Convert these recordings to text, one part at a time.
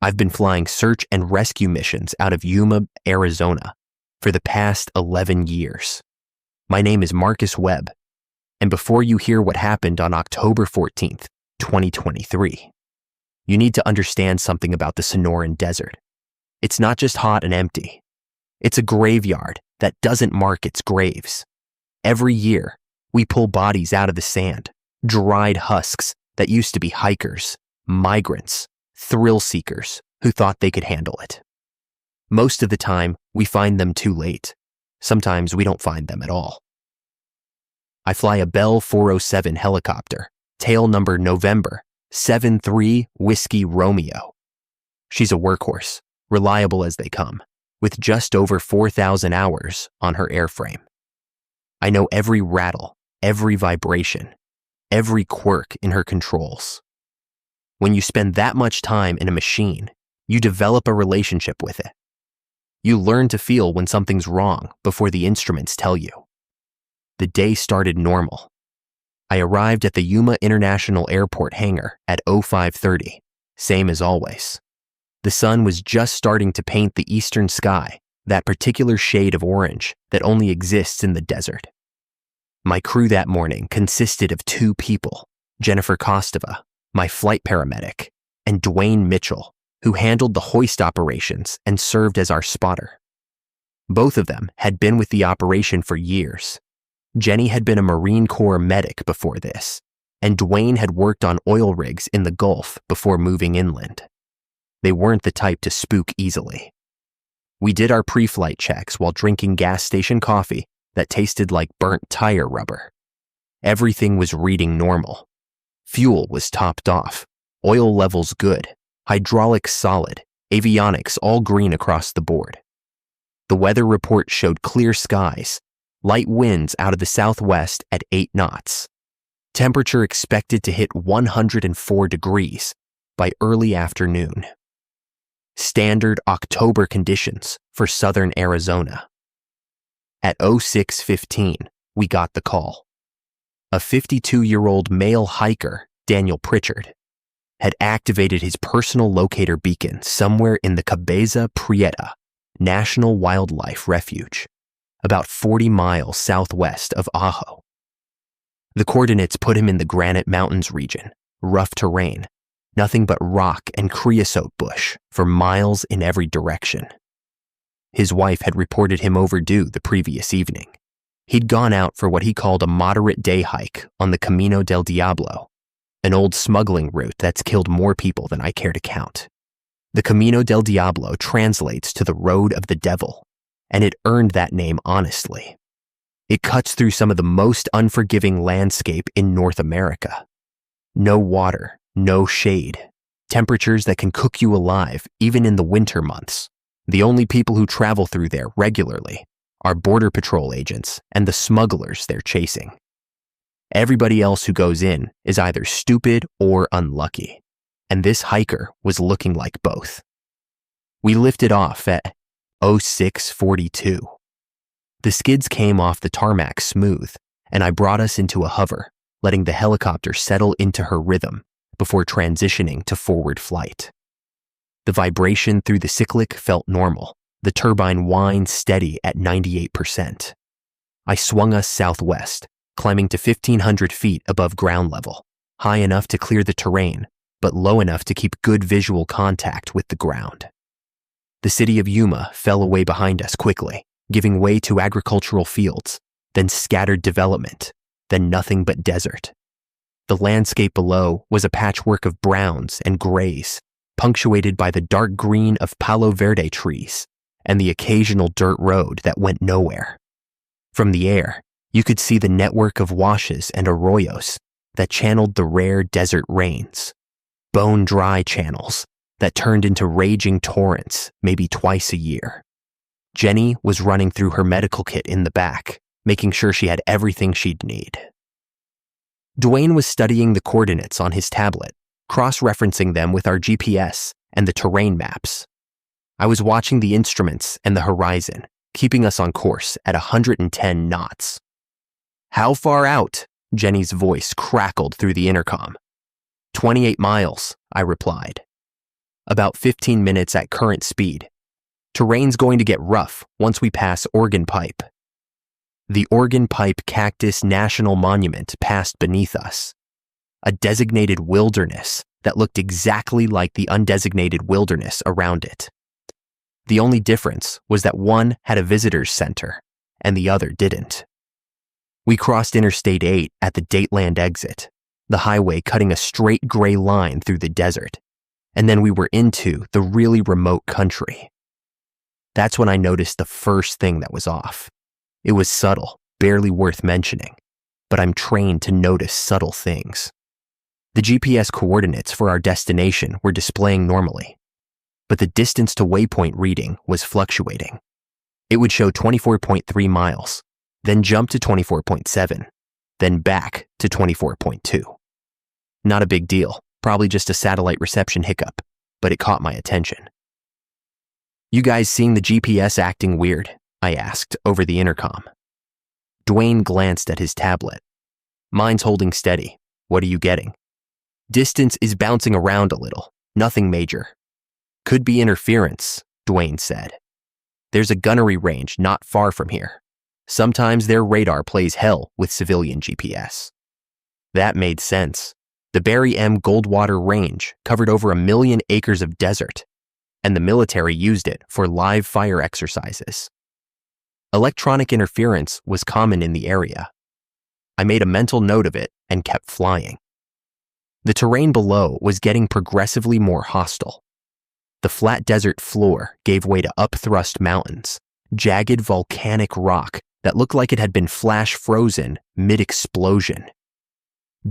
I've been flying search and rescue missions out of Yuma, Arizona, for the past 11 years. My name is Marcus Webb, and before you hear what happened on October 14th, 2023, you need to understand something about the Sonoran Desert. It's not just hot and empty. It's a graveyard that doesn't mark its graves. Every year, we pull bodies out of the sand, dried husks that used to be hikers, migrants, thrill seekers who thought they could handle it. Most of the time, we find them too late. Sometimes we don't find them at all. I fly a Bell 407 helicopter, tail number November 73 Whiskey Romeo. She's a workhorse, reliable as they come, with just over 4,000 hours on her airframe. I know every rattle, every vibration, every quirk in her controls. When you spend that much time in a machine, you develop a relationship with it. You learn to feel when something's wrong before the instruments tell you. The day started normal. I arrived at the Yuma International Airport hangar at 0530, same as always. The sun was just starting to paint the eastern sky, that particular shade of orange that only exists in the desert. My crew that morning consisted of 2 people, Jennifer Kostova, my flight paramedic, and Dwayne Mitchell, who handled the hoist operations and served as our spotter. Both of them had been with the operation for years. Jenny had been a Marine Corps medic before this, and Dwayne had worked on oil rigs in the Gulf before moving inland. They weren't the type to spook easily. We did our pre-flight checks while drinking gas station coffee that tasted like burnt tire rubber. Everything was reading normal. Fuel was topped off, oil levels good, hydraulics solid, avionics all green across the board. The weather report showed clear skies, light winds out of the southwest at 8 knots. Temperature expected to hit 104 degrees by early afternoon. Standard October conditions for southern Arizona. At 06:15, we got the call. A 52-year-old male hiker, Daniel Pritchard, had activated his personal locator beacon somewhere in the Cabeza Prieta National Wildlife Refuge, about 40 miles southwest of Ajo. The coordinates put him in the Granite Mountains region, rough terrain, nothing but rock and creosote bush for miles in every direction. His wife had reported him overdue the previous evening. He'd gone out for what he called a moderate day hike on the Camino del Diablo, an old smuggling route that's killed more people than I care to count. The Camino del Diablo translates to the Road of the Devil, and it earned that name honestly. It cuts through some of the most unforgiving landscape in North America. No water, no shade, temperatures that can cook you alive even in the winter months. The only people who travel through there regularly are Border Patrol agents and the smugglers they're chasing. Everybody else who goes in is either stupid or unlucky, and this hiker was looking like both. We lifted off at 06:42. The skids came off the tarmac smooth, and I brought us into a hover, letting the helicopter settle into her rhythm before transitioning to forward flight. The vibration through the cyclic felt normal, the turbine whined steady at 98%. I swung us southwest, climbing to 1,500 feet above ground level, high enough to clear the terrain, but low enough to keep good visual contact with the ground. The city of Yuma fell away behind us quickly, giving way to agricultural fields, then scattered development, then nothing but desert. The landscape below was a patchwork of browns and grays, punctuated by the dark green of Palo Verde trees and the occasional dirt road that went nowhere. From the air, you could see the network of washes and arroyos that channeled the rare desert rains, bone-dry channels that turned into raging torrents maybe twice a year. Jenny was running through her medical kit in the back, making sure she had everything she'd need. Dwayne was studying the coordinates on his tablet, cross-referencing them with our GPS and the terrain maps. I was watching the instruments and the horizon, keeping us on course at 110 knots. "How far out?" Jenny's voice crackled through the intercom. 28 miles, I replied. about 15 minutes at current speed. Terrain's going to get rough once we pass Organ Pipe. The Organ Pipe Cactus National Monument passed beneath us, a designated wilderness that looked exactly like the undesignated wilderness around it. The only difference was that one had a visitors center and the other didn't. We crossed Interstate 8 at the Dateland exit, the highway cutting a straight gray line through the desert, and then we were into the really remote country. That's when I noticed the first thing that was off. It was subtle, barely worth mentioning, but I'm trained to notice subtle things. The GPS coordinates for our destination were displaying normally, but the distance to waypoint reading was fluctuating. It would show 24.3 miles, then jump to 24.7, then back to 24.2. Not a big deal, probably just a satellite reception hiccup, but it caught my attention. "You guys seeing the GPS acting weird?" I asked over the intercom. Dwayne glanced at his tablet. "Mine's holding steady. What are you getting?" "Distance is bouncing around a little, nothing major." "Could be interference," Dwayne said. "There's a gunnery range not far from here. Sometimes their radar plays hell with civilian GPS." That made sense. The Barry M. Goldwater Range covered over 1 million acres of desert, and the military used it for live fire exercises. Electronic interference was common in the area. I made a mental note of it and kept flying. The terrain below was getting progressively more hostile. The flat desert floor gave way to upthrust mountains, jagged volcanic rock that looked like it had been flash frozen mid-explosion.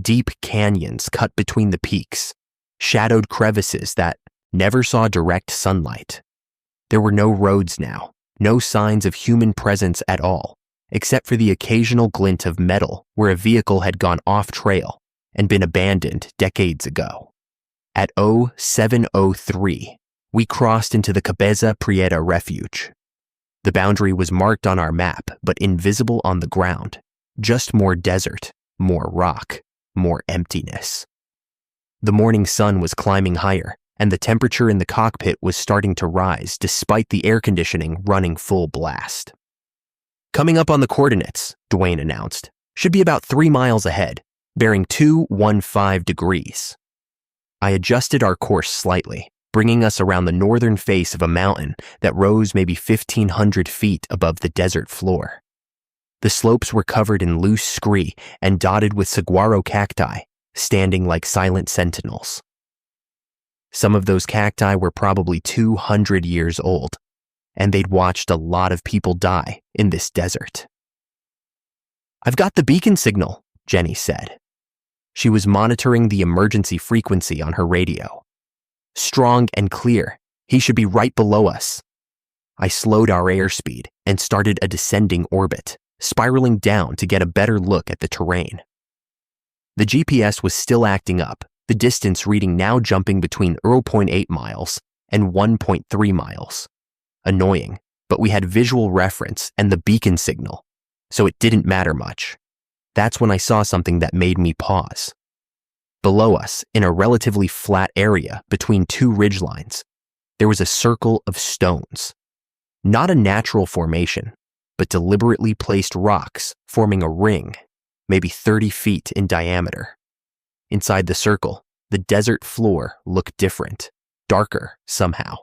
Deep canyons cut between the peaks, shadowed crevices that never saw direct sunlight. There were no roads now, no signs of human presence at all, except for the occasional glint of metal where a vehicle had gone off trail and been abandoned decades ago. At 0703, we crossed into the Cabeza Prieta Refuge. The boundary was marked on our map, but invisible on the ground. Just more desert, more rock, more emptiness. The morning sun was climbing higher, and the temperature in the cockpit was starting to rise despite the air conditioning running full blast. "Coming up on the coordinates," Dwayne announced. "Should be about 3 miles ahead, bearing 215 degrees. I adjusted our course slightly, bringing us around the northern face of a mountain that rose maybe 1,500 feet above the desert floor. The slopes were covered in loose scree and dotted with saguaro cacti, standing like silent sentinels. Some of those cacti were probably 200 years old, and they'd watched a lot of people die in this desert. "I've got the beacon signal," Jenny said. She was monitoring the emergency frequency on her radio. "Strong and clear. He should be right below us." I slowed our airspeed and started a descending orbit, spiraling down to get a better look at the terrain. The GPS was still acting up, the distance reading now jumping between 0.8 miles and 1.3 miles. Annoying, but we had visual reference and the beacon signal, so it didn't matter much. That's when I saw something that made me pause. Below us, in a relatively flat area between two ridgelines, there was a circle of stones. Not a natural formation, but deliberately placed rocks forming a ring, maybe 30 feet in diameter. Inside the circle, the desert floor looked different, darker somehow,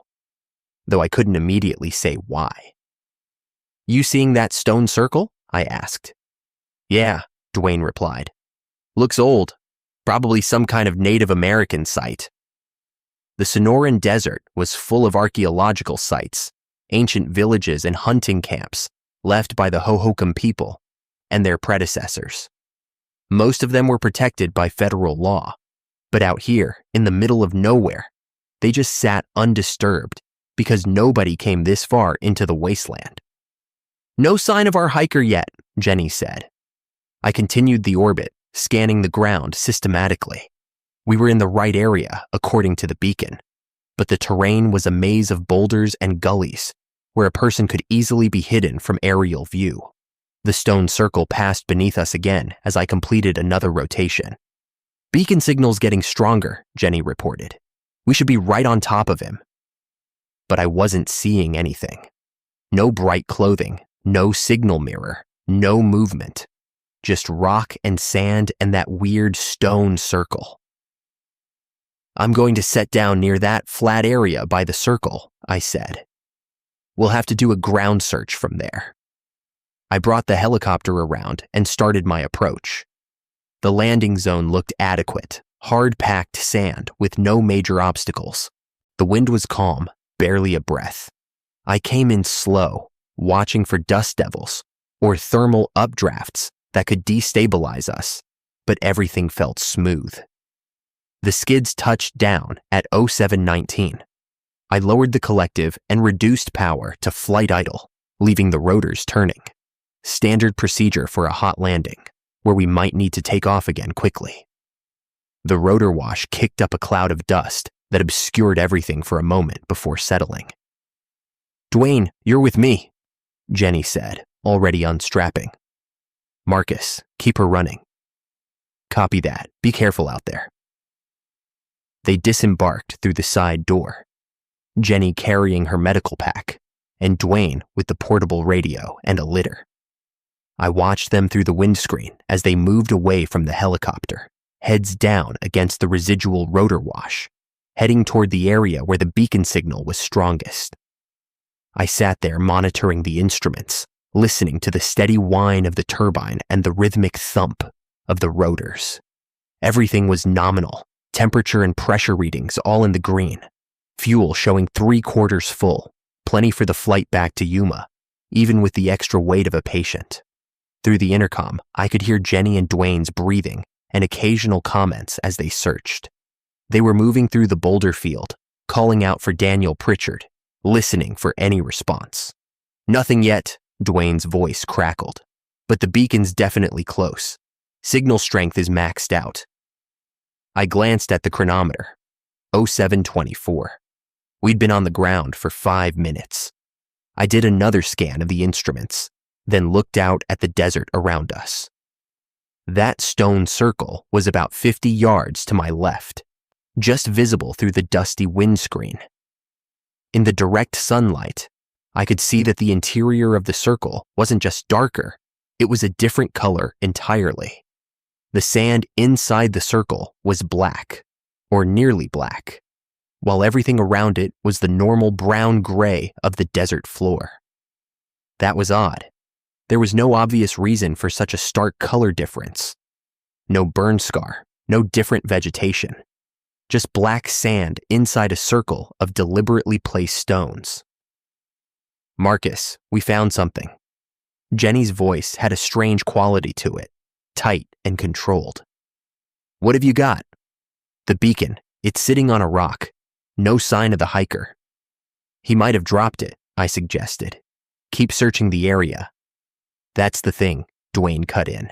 though I couldn't immediately say why. "You seeing that stone circle?" I asked. "Yeah," Dwayne replied. "Looks old, probably some kind of Native American site." The Sonoran Desert was full of archaeological sites, ancient villages and hunting camps left by the Hohokam people and their predecessors. Most of them were protected by federal law, but out here, in the middle of nowhere, they just sat undisturbed because nobody came this far into the wasteland. "No sign of our hiker yet," Jenny said. I continued the orbit, scanning the ground systematically. We were in the right area, according to the beacon, but the terrain was a maze of boulders and gullies where a person could easily be hidden from aerial view. The stone circle passed beneath us again as I completed another rotation. "Beacon signal's getting stronger," Jenny reported. We should be right on top of him. But I wasn't seeing anything. No bright clothing, no signal mirror, no movement. Just rock and sand and that weird stone circle. I'm going to set down near that flat area by the circle, I said. We'll have to do a ground search from there. I brought the helicopter around and started my approach. The landing zone looked adequate, hard-packed sand with no major obstacles. The wind was calm, barely a breath. I came in slow, watching for dust devils or thermal updrafts that could destabilize us, but everything felt smooth. The skids touched down at 0719. I lowered the collective and reduced power to flight idle, leaving the rotors turning. Standard procedure for a hot landing, where we might need to take off again quickly. The rotor wash kicked up a cloud of dust that obscured everything for a moment before settling. Dwayne, you're with me, Jenny said, already unstrapping. Marcus, keep her running. Copy that. Be careful out there. They disembarked through the side door, Jenny carrying her medical pack, and Dwayne with the portable radio and a litter. I watched them through the windscreen as they moved away from the helicopter, heads down against the residual rotor wash, heading toward the area where the beacon signal was strongest. I sat there monitoring the instruments, listening to the steady whine of the turbine and the rhythmic thump of the rotors. Everything was nominal, temperature and pressure readings all in the green, fuel showing 3/4 full, plenty for the flight back to Yuma, even with the extra weight of a patient. Through the intercom, I could hear Jenny and Dwayne's breathing and occasional comments as they searched. They were moving through the boulder field, calling out for Daniel Pritchard, listening for any response. Nothing yet, Dwayne's voice crackled, but the beacon's definitely close. Signal strength is maxed out. I glanced at the chronometer. 0724. We'd been on the ground for 5 minutes. I did another scan of the instruments, then looked out at the desert around us. That stone circle was about 50 yards to my left, just visible through the dusty windscreen. In the direct sunlight, I could see that the interior of the circle wasn't just darker, it was a different color entirely. The sand inside the circle was black, or nearly black, while everything around it was the normal brown-gray of the desert floor. That was odd. There was no obvious reason for such a stark color difference. No burn scar, no different vegetation. Just black sand inside a circle of deliberately placed stones. Marcus, we found something. Jenny's voice had a strange quality to it, tight and controlled. What have you got? The beacon. It's sitting on a rock. No sign of the hiker. He might have dropped it, I suggested. Keep searching the area. That's the thing, Dwayne cut in.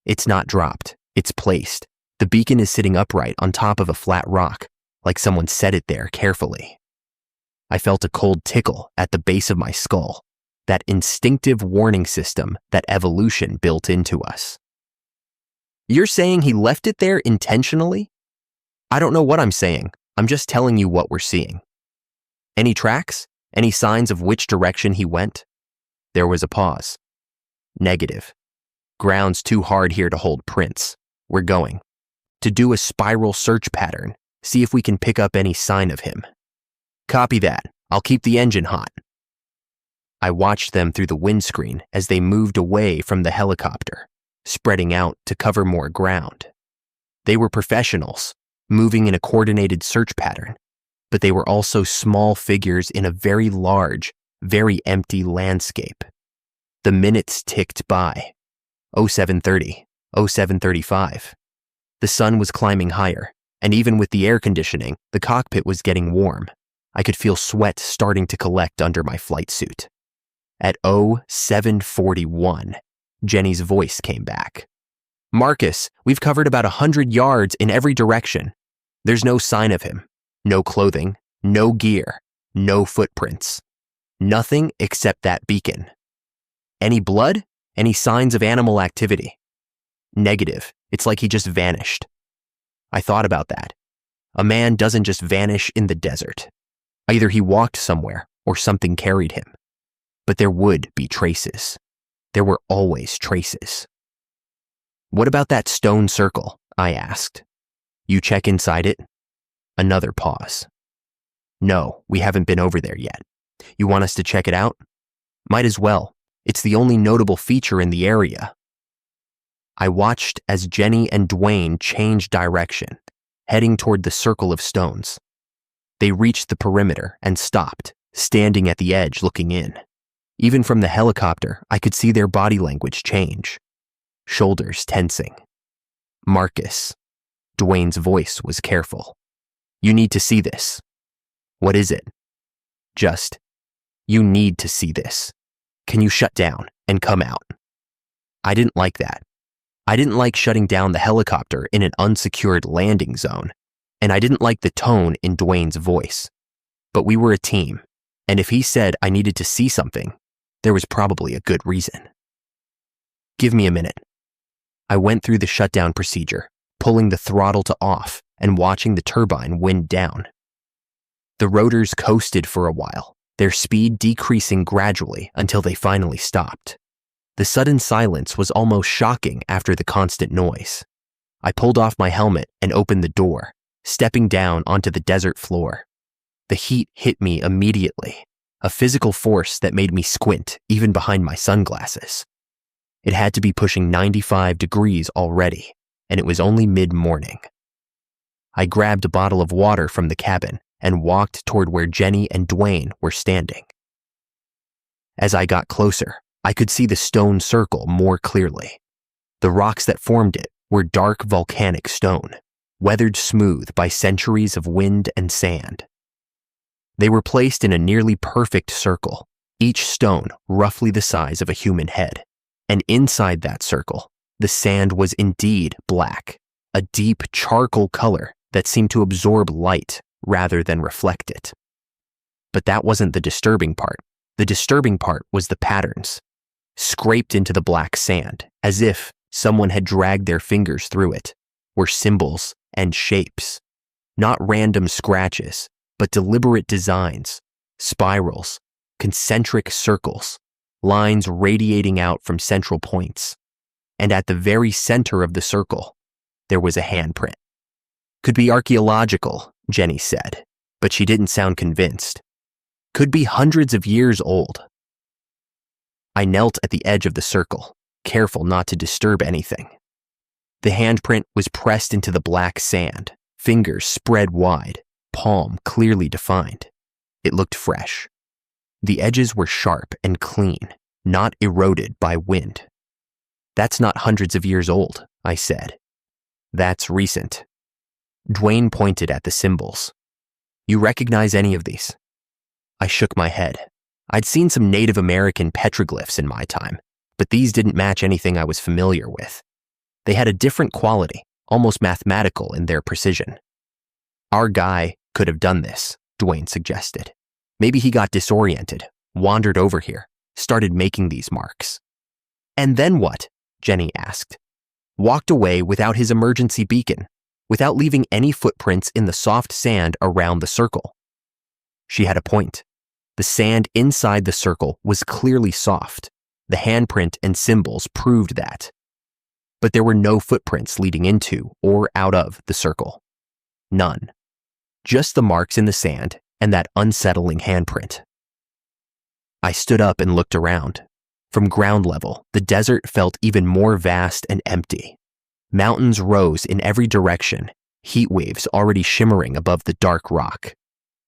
It's not dropped. It's placed. The beacon is sitting upright on top of a flat rock, like someone set it there carefully. I felt a cold tickle at the base of my skull, that instinctive warning system that evolution built into us. You're saying he left it there intentionally? I don't know what I'm saying. I'm just telling you what we're seeing. Any tracks? Any signs of which direction he went? There was a pause. Negative. Ground's too hard here to hold prints. We're going to do a spiral search pattern, see if we can pick up any sign of him. Copy that. I'll keep the engine hot. I watched them through the windscreen as they moved away from the helicopter, spreading out to cover more ground. They were professionals, moving in a coordinated search pattern, but they were also small figures in a very large, very empty landscape. The minutes ticked by. 0730, 0735. The sun was climbing higher, and even with the air conditioning, the cockpit was getting warm. I could feel sweat starting to collect under my flight suit. At 0741, Jenny's voice came back. Marcus, we've covered about 100 yards in every direction. There's no sign of him. No clothing, no gear, no footprints. Nothing except that beacon. Any blood? Any signs of animal activity? Negative. It's like he just vanished. I thought about that. A man doesn't just vanish in the desert. Either he walked somewhere or something carried him. But there would be traces. There were always traces. What about that stone circle? I asked. You check inside it? Another pause. No, we haven't been over there yet. You want us to check it out? Might as well. It's the only notable feature in the area. I watched as Jenny and Dwayne changed direction, heading toward the circle of stones. They reached the perimeter and stopped, standing at the edge looking in. Even from the helicopter, I could see their body language change. Shoulders tensing. Marcus. Dwayne's voice was careful. You need to see this. What is it? Just, you need to see this. Can you shut down and come out? I didn't like that. I didn't like shutting down the helicopter in an unsecured landing zone, and I didn't like the tone in Dwayne's voice. But we were a team, and if he said I needed to see something, there was probably a good reason. Give me a minute. I went through the shutdown procedure, pulling the throttle to off and watching the turbine wind down. The rotors coasted for a while, their speed decreasing gradually until they finally stopped. The sudden silence was almost shocking after the constant noise. I pulled off my helmet and opened the door, stepping down onto the desert floor. The heat hit me immediately, a physical force that made me squint even behind my sunglasses. It had to be pushing 95 degrees already, and it was only mid-morning. I grabbed a bottle of water from the cabin and walked toward where Jenny and Dwayne were standing. As I got closer, I could see the stone circle more clearly. The rocks that formed it were dark volcanic stone, weathered smooth by centuries of wind and sand. They were placed in a nearly perfect circle, each stone roughly the size of a human head. And inside that circle, the sand was indeed black, a deep charcoal color that seemed to absorb light rather than reflect it. But that wasn't the disturbing part. The disturbing part was the patterns, scraped into the black sand, as if someone had dragged their fingers through it, were symbols and shapes, not random scratches, but deliberate designs, spirals, concentric circles, lines radiating out from central points. And at the very center of the circle, there was a handprint. Could be archaeological, Jenny said, but she didn't sound convinced. Could be hundreds of years old. I knelt at the edge of the circle, careful not to disturb anything. The handprint was pressed into the black sand, fingers spread wide, palm clearly defined. It looked fresh. The edges were sharp and clean, not eroded by wind. That's not hundreds of years old, I said. That's recent. Dwayne pointed at the symbols. You recognize any of these? I shook my head. I'd seen some Native American petroglyphs in my time, but these didn't match anything I was familiar with. They had a different quality, almost mathematical in their precision. Our guy could have done this, Dwayne suggested. Maybe he got disoriented, wandered over here, started making these marks. And then what? Jenny asked. Walked away without his emergency beacon, without leaving any footprints in the soft sand around the circle. She had a point. The sand inside the circle was clearly soft. The handprint and symbols proved that. But there were no footprints leading into or out of the circle. None. Just the marks in the sand and that unsettling handprint. I stood up and looked around. From ground level, the desert felt even more vast and empty. Mountains rose in every direction, heat waves already shimmering above the dark rock.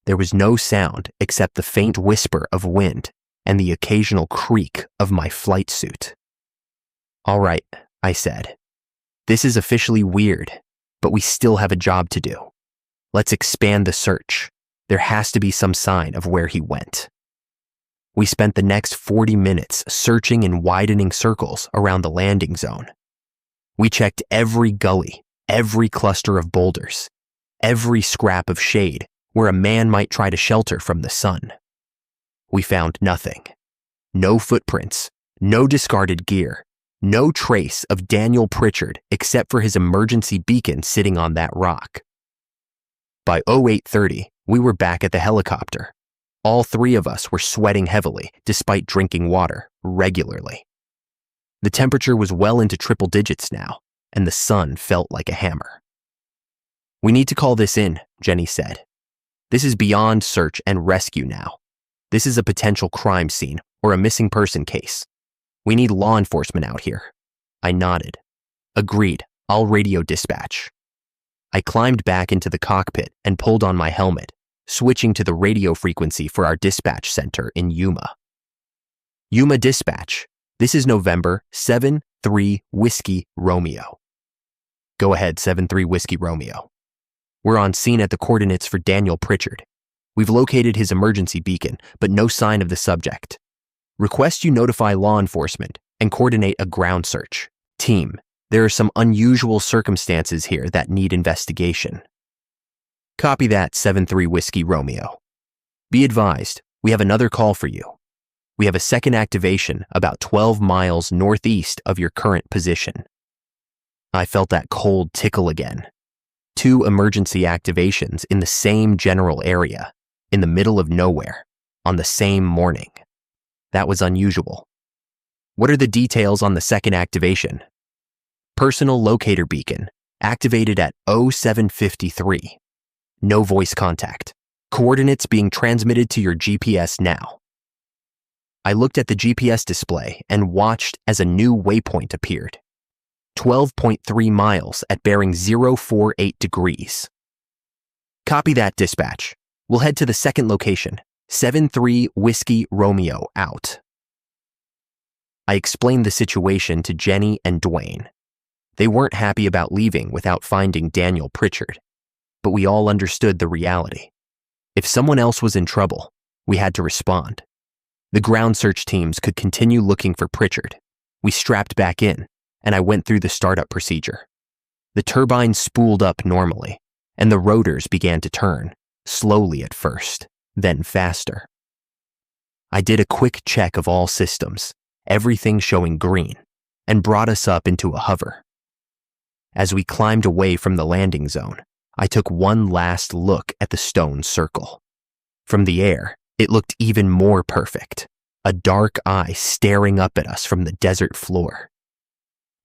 There was no sound except the faint whisper of wind and the occasional creak of my flight suit. All right, I said. This is officially weird, but we still have a job to do. Let's expand the search. There has to be some sign of where he went. We spent the next 40 minutes searching in widening circles around the landing zone. We checked every gully, every cluster of boulders, every scrap of shade where a man might try to shelter from the sun. We found nothing. No footprints, no discarded gear, no trace of Daniel Pritchard except for his emergency beacon sitting on that rock. By 08:30, we were back at the helicopter. All three of us were sweating heavily despite drinking water regularly. The temperature was well into triple digits now, and the sun felt like a hammer. "We need to call this in," Jenny said. "This is beyond search and rescue now. This is a potential crime scene or a missing person case. We need law enforcement out here." I nodded. "Agreed, I'll radio dispatch." I climbed back into the cockpit and pulled on my helmet, switching to the radio frequency for our dispatch center in Yuma. "Yuma Dispatch, this is November 7-3 Whiskey Romeo." "Go ahead, 7-3 Whiskey Romeo. We're on scene at the coordinates for Daniel Pritchard. We've located his emergency beacon, but no sign of the subject. Request you notify law enforcement and coordinate a ground search. Team, there are some unusual circumstances here that need investigation." "Copy that, 7-3 Whiskey Romeo. Be advised, we have another call for you. We have a second activation about 12 miles northeast of your current position." I felt that cold tickle again. 2 emergency activations in the same general area, in the middle of nowhere, on the same morning. That was unusual. "What are the details on the second activation?" "Personal locator beacon, activated at 07:53. No voice contact. Coordinates being transmitted to your GPS now." I looked at the GPS display and watched as a new waypoint appeared. 12.3 miles at bearing 048 degrees. "Copy that, dispatch. We'll head to the second location, 7-3 Whiskey Romeo out." I explained the situation to Jenny and Dwayne. They weren't happy about leaving without finding Daniel Pritchard, but we all understood the reality. If someone else was in trouble, we had to respond. The ground search teams could continue looking for Pritchard. We strapped back in, and I went through the startup procedure. The turbine spooled up normally, and the rotors began to turn, slowly at first, then faster. I did a quick check of all systems, everything showing green, and brought us up into a hover. As we climbed away from the landing zone, I took one last look at the stone circle. From the air, it looked even more perfect, a dark eye staring up at us from the desert floor.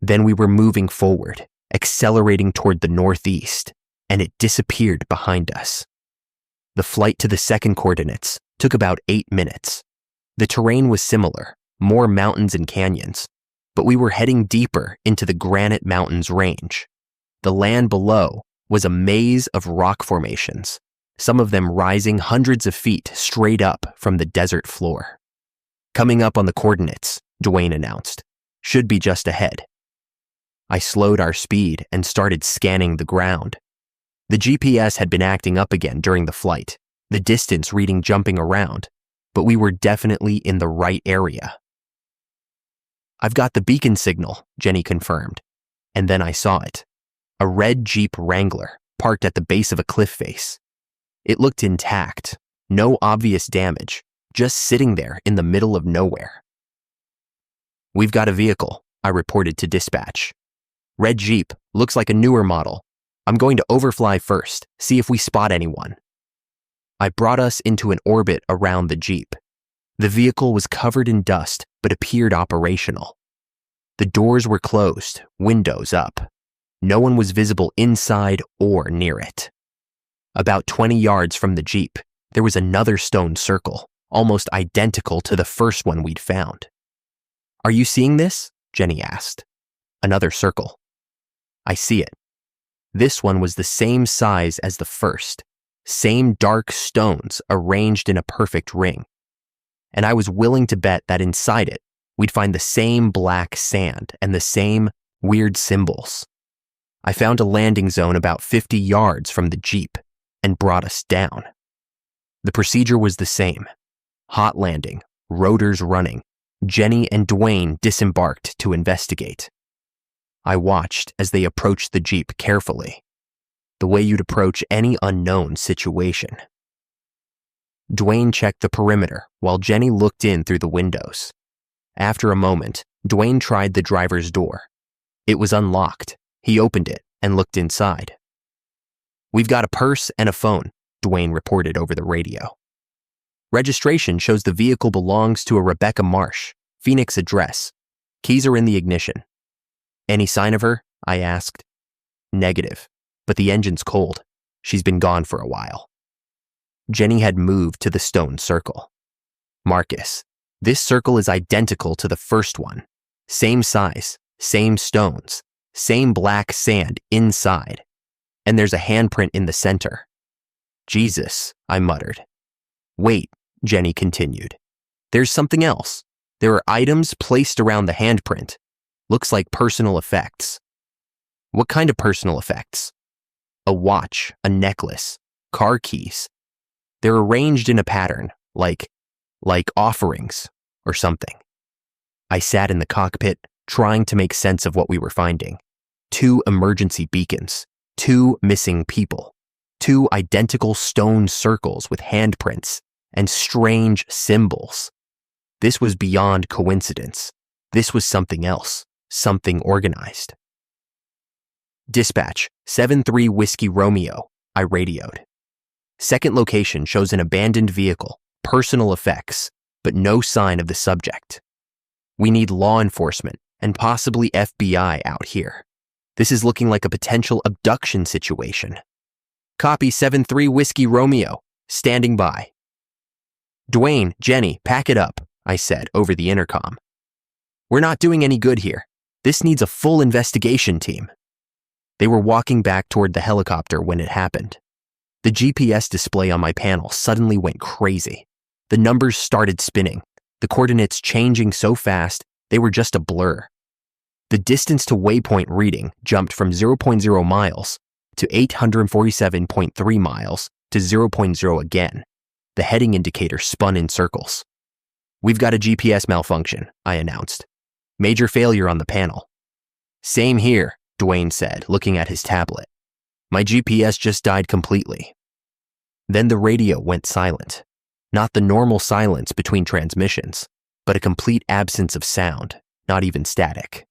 Then we were moving forward, accelerating toward the northeast, and it disappeared behind us. The flight to the second coordinates took about 8 minutes. The terrain was similar, more mountains and canyons, but we were heading deeper into the Granite Mountains range. The land below was a maze of rock formations, some of them rising hundreds of feet straight up from the desert floor. "Coming up on the coordinates," Dwayne announced. "Should be just ahead." I slowed our speed and started scanning the ground. The GPS had been acting up again during the flight, the distance reading jumping around, but we were definitely in the right area. "I've got the beacon signal," Jenny confirmed, and then I saw it. A red Jeep Wrangler parked at the base of a cliff face. It looked intact, no obvious damage, just sitting there in the middle of nowhere. "We've got a vehicle," I reported to dispatch. "Red Jeep, looks like a newer model. I'm going to overfly first, see if we spot anyone." I brought us into an orbit around the Jeep. The vehicle was covered in dust, but appeared operational. The doors were closed, windows up. No one was visible inside or near it. About 20 yards from the Jeep, there was another stone circle, almost identical to the first one we'd found. "Are you seeing this?" Jenny asked. Another circle. "I see it. This one was the same size as the first, same dark stones arranged in a perfect ring. And I was willing to bet that inside it, we'd find the same black sand and the same weird symbols. I found a landing zone about 50 yards from the Jeep and brought us down. The procedure was the same. Hot landing, rotors running. Jenny and Dwayne disembarked to investigate. I watched as they approached the Jeep carefully, the way you'd approach any unknown situation. Dwayne checked the perimeter while Jenny looked in through the windows. After a moment, Dwayne tried the driver's door. It was unlocked. He opened it and looked inside. "We've got a purse and a phone," Dwayne reported over the radio. "Registration shows the vehicle belongs to a Rebecca Marsh, Phoenix address. Keys are in the ignition." "Any sign of her?" I asked. "Negative, but the engine's cold. She's been gone for a while." Jenny had moved to the stone circle. "Marcus, this circle is identical to the first one. Same size, same stones, same black sand inside. And there's a handprint in the center." "Jesus," I muttered. "Wait," Jenny continued. "There's something else. There are items placed around the handprint. Looks like personal effects." "What kind of personal effects?" "A watch, a necklace, car keys. They're arranged in a pattern, like offerings or something." I sat in the cockpit, trying to make sense of what we were finding. 2 emergency beacons, 2 missing people, 2 identical stone circles with handprints and strange symbols. This was beyond coincidence. This was something else, something organized. "Dispatch, 7-3 Whiskey Romeo," I radioed. "Second location shows an abandoned vehicle, personal effects, but no sign of the subject. We need law enforcement and possibly FBI out here. This is looking like a potential abduction situation." "Copy 7-3 Whiskey Romeo, standing by." "Dwayne, Jenny, pack it up," I said over the intercom. "We're not doing any good here. This needs a full investigation team." They were walking back toward the helicopter when it happened. The GPS display on my panel suddenly went crazy. The numbers started spinning, the coordinates changing so fast they were just a blur. The distance to waypoint reading jumped from 0.0 miles to 847.3 miles to 0.0 again. The heading indicator spun in circles. "We've got a GPS malfunction," I announced. "Major failure on the panel." "Same here," Dwayne said, looking at his tablet. "My GPS just died completely." Then the radio went silent. Not the normal silence between transmissions, but a complete absence of sound, not even static.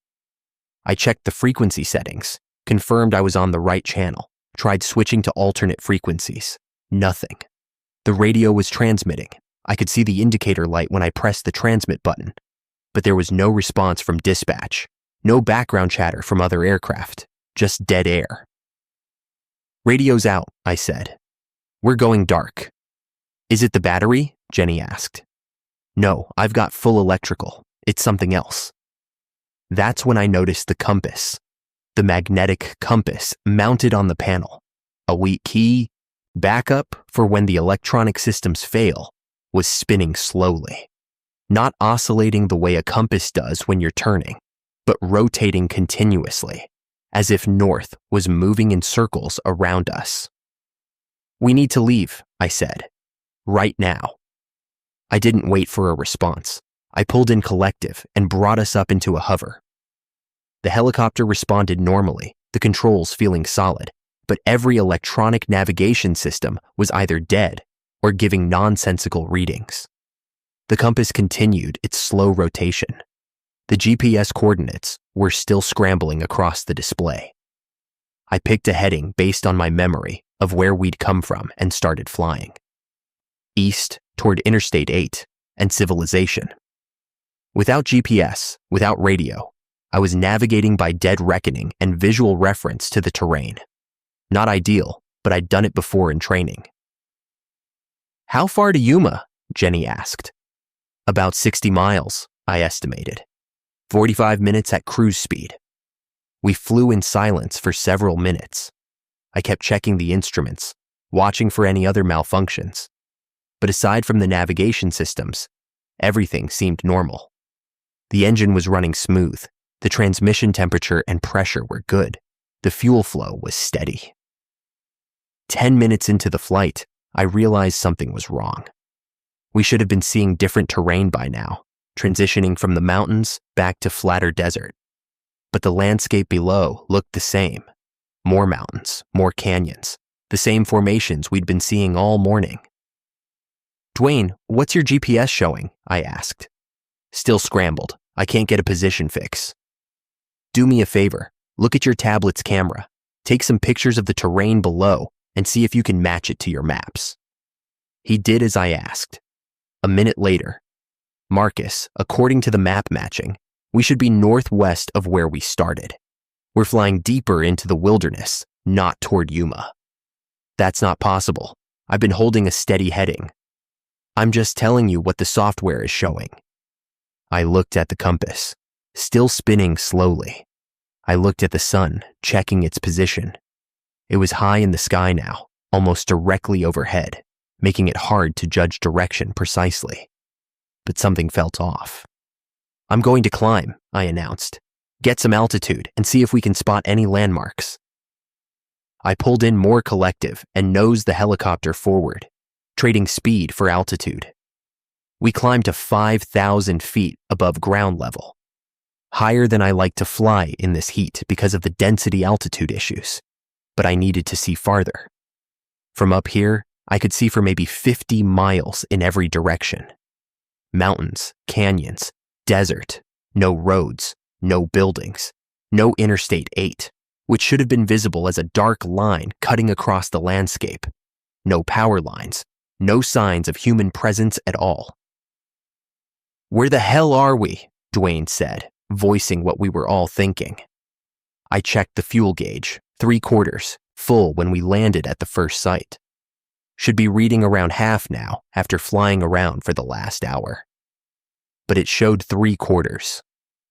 I checked the frequency settings, confirmed I was on the right channel, tried switching to alternate frequencies. Nothing. The radio was transmitting. I could see the indicator light when I pressed the transmit button, but there was no response from dispatch, no background chatter from other aircraft, just dead air. "Radio's out," I said. "We're going dark." "Is it the battery?" Jenny asked. "No, I've got full electrical. It's something else." That's when I noticed the compass, the magnetic compass mounted on the panel. A weak key, backup for when the electronic systems fail, was spinning slowly. Not oscillating the way a compass does when you're turning, but rotating continuously, as if north was moving in circles around us. "We need to leave," I said. "Right now." I didn't wait for a response. I pulled in collective and brought us up into a hover. The helicopter responded normally, the controls feeling solid, but every electronic navigation system was either dead or giving nonsensical readings. The compass continued its slow rotation. The GPS coordinates were still scrambling across the display. I picked a heading based on my memory of where we'd come from and started flying. East toward Interstate 8 and civilization. Without GPS, without radio, I was navigating by dead reckoning and visual reference to the terrain. Not ideal, but I'd done it before in training. "How far to Yuma?" Jenny asked. "About 60 miles, I estimated. 45 minutes at cruise speed." We flew in silence for several minutes. I kept checking the instruments, watching for any other malfunctions. But aside from the navigation systems, everything seemed normal. The engine was running smooth. The transmission temperature and pressure were good. The fuel flow was steady. 10 minutes into the flight, I realized something was wrong. We should have been seeing different terrain by now, transitioning from the mountains back to flatter desert. But the landscape below looked the same. More mountains, more canyons, the same formations we'd been seeing all morning. "Dwayne, what's your GPS showing?" I asked. "Still scrambled. I can't get a position fix." "Do me a favor. Look at your tablet's camera. Take some pictures of the terrain below and see if you can match it to your maps. He did as I asked. A minute later, Marcus, according to the map matching, we should be northwest of where we started. We're flying deeper into the wilderness, not toward Yuma. That's not possible. I've been holding a steady heading. I'm just telling you what the software is showing. I looked at the compass, still spinning slowly. I looked at the sun, checking its position. It was high in the sky now, almost directly overhead, making it hard to judge direction precisely. But something felt off. I'm going to climb, I announced. Get some altitude and see if we can spot any landmarks. I pulled in more collective and nosed the helicopter forward, trading speed for altitude. We climbed to 5,000 feet above ground level, higher than I like to fly in this heat because of the density altitude issues, but I needed to see farther. From up here, I could see for maybe 50 miles in every direction. Mountains, canyons, desert, no roads, no buildings, no Interstate 8, which should have been visible as a dark line cutting across the landscape. No power lines, no signs of human presence at all. "Where the hell are we?" Dwayne said, voicing what we were all thinking. I checked the fuel gauge, 3/4, full when we landed at the first site. Should be reading around half now after flying around for the last hour. But it showed 3/4.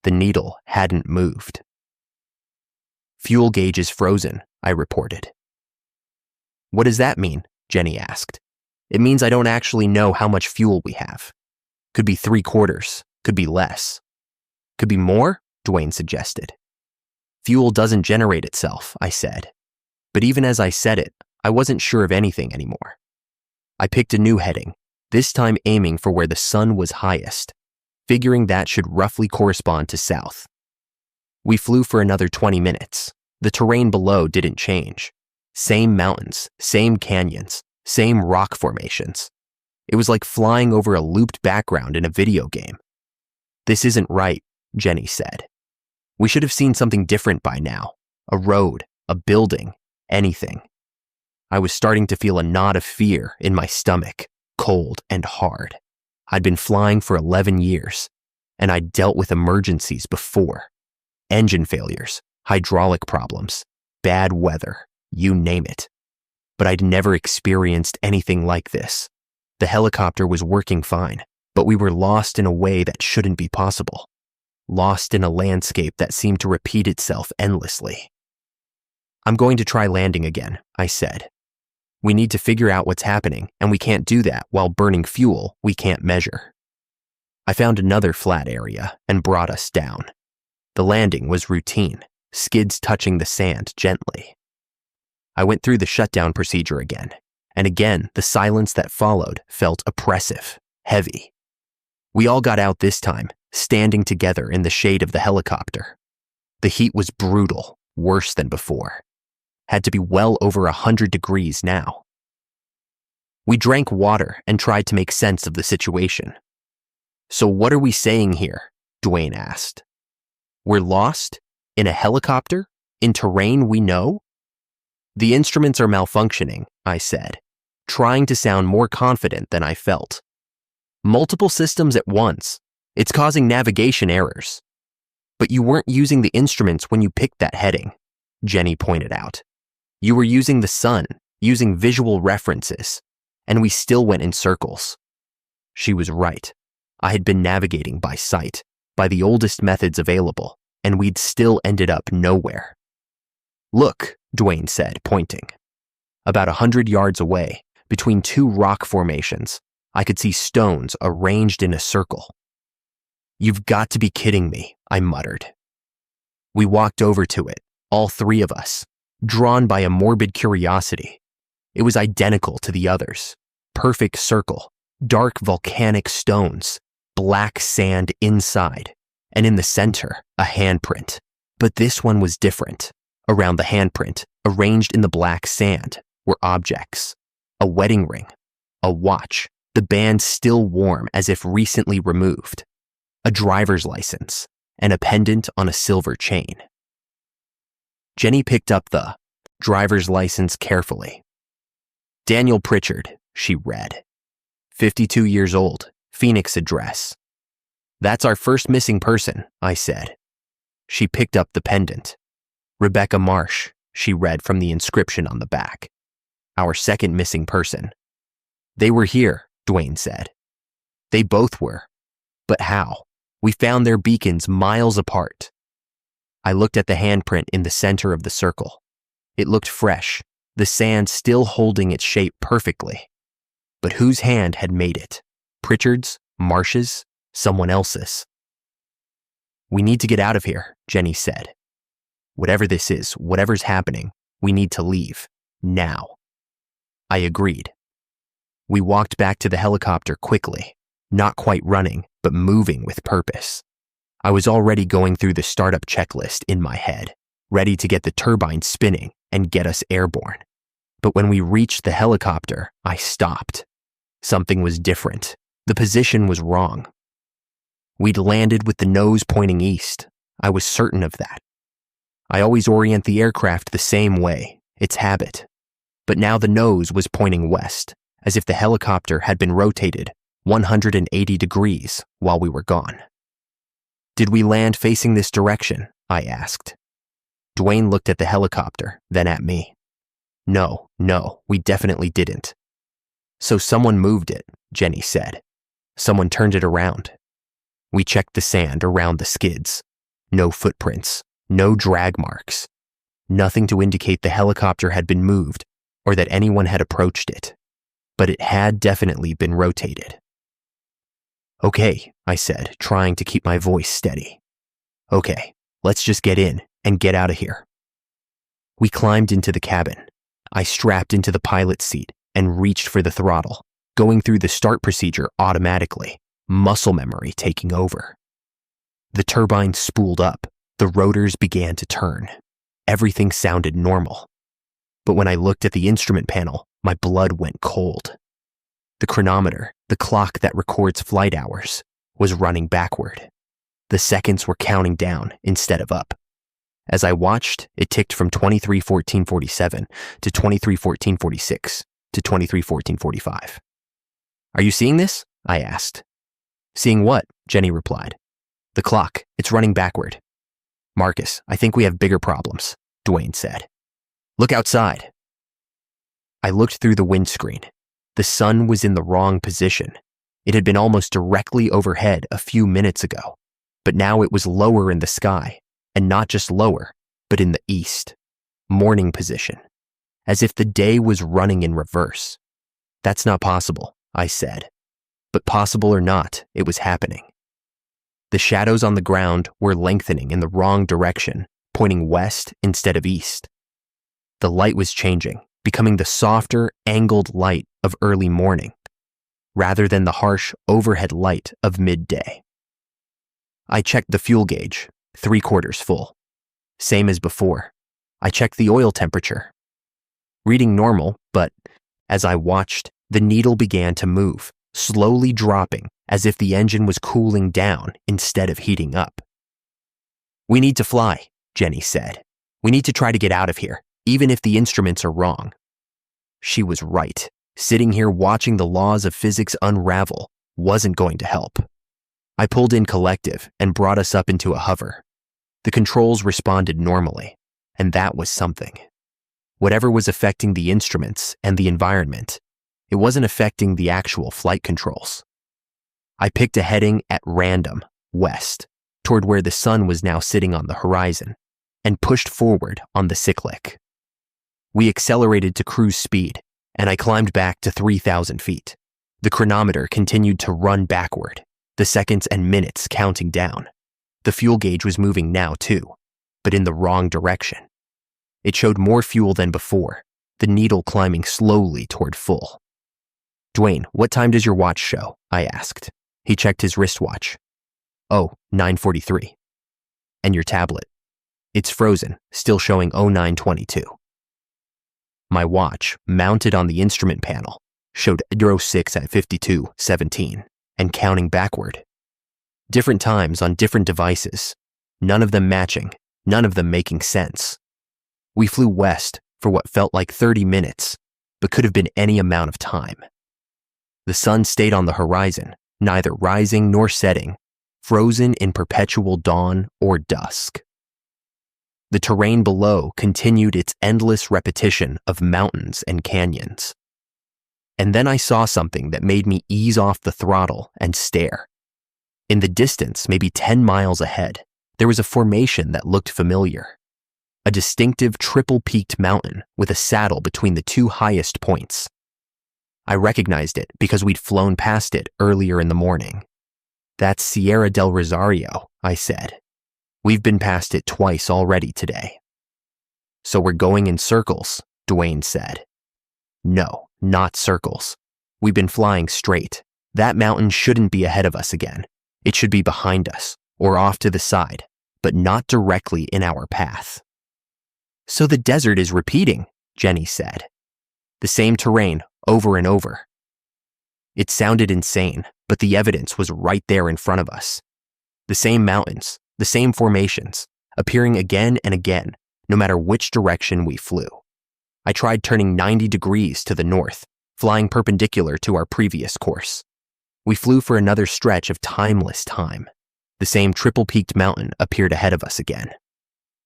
The needle hadn't moved. "Fuel gauge is frozen," I reported. "What does that mean?" Jenny asked. "It means I don't actually know how much fuel we have. Could be 3/4, could be less. Could be more?" Dwayne suggested. "Fuel doesn't generate itself," I said. But even as I said it, I wasn't sure of anything anymore. I picked a new heading, this time aiming for where the sun was highest, figuring that should roughly correspond to south. We flew for another 20 minutes. The terrain below didn't change. Same mountains, same canyons, same rock formations. It was like flying over a looped background in a video game. "This isn't right," Jenny said. "We should have seen something different by now. A road, a building, anything." I was starting to feel a knot of fear in my stomach, cold and hard. I'd been flying for 11 years, and I'd dealt with emergencies before. Engine failures, hydraulic problems, bad weather, you name it. But I'd never experienced anything like this. The helicopter was working fine, but we were lost in a way that shouldn't be possible. Lost in a landscape that seemed to repeat itself endlessly. "I'm going to try landing again," I said. "We need to figure out what's happening, and we can't do that while burning fuel we can't measure." I found another flat area and brought us down. The landing was routine, skids touching the sand gently. I went through the shutdown procedure again, and again the silence that followed felt oppressive, heavy. We all got out this time, standing together in the shade of the helicopter. The heat was brutal, worse than before. Had to be well over 100 degrees now. We drank water and tried to make sense of the situation. "So what are we saying here?" Dwayne asked. "We're lost? In a helicopter? In terrain we know?" "The instruments are malfunctioning," I said, trying to sound more confident than I felt. "Multiple systems at once. It's causing navigation errors." "But you weren't using the instruments when you picked that heading," Jenny pointed out. "You were using the sun, using visual references, and we still went in circles." She was right. I had been navigating by sight, by the oldest methods available, and we'd still ended up nowhere. "Look," Dwayne said, pointing. About 100 yards away, between two rock formations, I could see stones arranged in a circle. "You've got to be kidding me," I muttered. We walked over to it, all three of us, drawn by a morbid curiosity. It was identical to the others. Perfect circle, dark volcanic stones, black sand inside, and in the center, a handprint. But this one was different. Around the handprint, arranged in the black sand, were objects. A wedding ring, a watch, the band still warm as if recently removed, a driver's license, and a pendant on a silver chain. Jenny picked up the driver's license carefully. Daniel Pritchard, she read. 52 years old, Phoenix address. That's our first missing person, I said. She picked up the pendant. Rebecca Marsh, she read from the inscription on the back. Our second missing person. They were here, Dwayne said. They both were. But how? We found their beacons miles apart. I looked at the handprint in the center of the circle. It looked fresh, the sand still holding its shape perfectly. But whose hand had made it? Pritchard's? Marsh's? Someone else's? We need to get out of here, Jenny said. Whatever this is, whatever's happening, we need to leave. Now. I agreed. We walked back to the helicopter quickly, not quite running, but moving with purpose. I was already going through the startup checklist in my head, ready to get the turbine spinning and get us airborne. But when we reached the helicopter, I stopped. Something was different. The position was wrong. We'd landed with the nose pointing east. I was certain of that. I always orient the aircraft the same way, its habit. But now the nose was pointing west, as if the helicopter had been rotated 180 degrees while we were gone. Did we land facing this direction? I asked. Dwayne looked at the helicopter, then at me. No, we definitely didn't. So someone moved it, Jenny said. Someone turned it around. We checked the sand around the skids. No footprints, no drag marks. Nothing to indicate the helicopter had been moved or that anyone had approached it. But it had definitely been rotated. Okay, I said, trying to keep my voice steady. Okay, let's just get in and get out of here. We climbed into the cabin. I strapped into the pilot's seat and reached for the throttle, going through the start procedure automatically, muscle memory taking over. The turbine spooled up. The rotors began to turn. Everything sounded normal. But when I looked at the instrument panel, my blood went cold. The chronometer, the clock that records flight hours, was running backward. The seconds were counting down instead of up. As I watched, it ticked from 23:14:47 to 23:14:46 to 23:14:45. Are you seeing this? I asked. Seeing what? Jenny replied. The clock, it's running backward. Marcus, I think we have bigger problems, Dwayne said. Look outside. I looked through the windscreen. The sun was in the wrong position. It had been almost directly overhead a few minutes ago, but now it was lower in the sky, and not just lower, but in the east, morning position, as if the day was running in reverse. That's not possible, I said. But possible or not, it was happening. The shadows on the ground were lengthening in the wrong direction, pointing west instead of east. The light was changing, becoming the softer, angled light of early morning, rather than the harsh overhead light of midday. I checked the fuel gauge, 3/4 full. Same as before. I checked the oil temperature. Reading normal, but as I watched, the needle began to move, slowly dropping as if the engine was cooling down instead of heating up. We need to fly, Jenny said. We need to try to get out of here, even if the instruments are wrong. She was right. Sitting here watching the laws of physics unravel wasn't going to help. I pulled in collective and brought us up into a hover. The controls responded normally, and that was something. Whatever was affecting the instruments and the environment, it wasn't affecting the actual flight controls. I picked a heading at random, west, toward where the sun was now sitting on the horizon, and pushed forward on the cyclic. We accelerated to cruise speed, and I climbed back to 3,000 feet. The chronometer continued to run backward, the seconds and minutes counting down. The fuel gauge was moving now too, but in the wrong direction. It showed more fuel than before, the needle climbing slowly toward full. Dwayne, what time does your watch show? I asked. He checked his wristwatch. Oh, 9:43. And your tablet? It's frozen, still showing 09:22. My watch, mounted on the instrument panel, showed 06 at 52:17 and counting backward. Different times on different devices, none of them matching, none of them making sense. We flew west for what felt like 30 minutes, but could have been any amount of time. The sun stayed on the horizon, neither rising nor setting, frozen in perpetual dawn or dusk. The terrain below continued its endless repetition of mountains and canyons. And then I saw something that made me ease off the throttle and stare. In the distance, maybe 10 miles ahead, there was a formation that looked familiar. A distinctive triple-peaked mountain with a saddle between the two highest points. I recognized it because we'd flown past it earlier in the morning. "That's Sierra del Rosario," I said. "We've been past it twice already today." "So we're going in circles," Dwayne said. "No, not circles. We've been flying straight. That mountain shouldn't be ahead of us again. It should be behind us, or off to the side, but not directly in our path." "So the desert is repeating," Jenny said. "The same terrain, over and over." It sounded insane, but the evidence was right there in front of us. The same mountains, the same formations, appearing again and again, no matter which direction we flew. I tried turning 90 degrees to the north, flying perpendicular to our previous course. We flew for another stretch of timeless time. The same triple-peaked mountain appeared ahead of us again.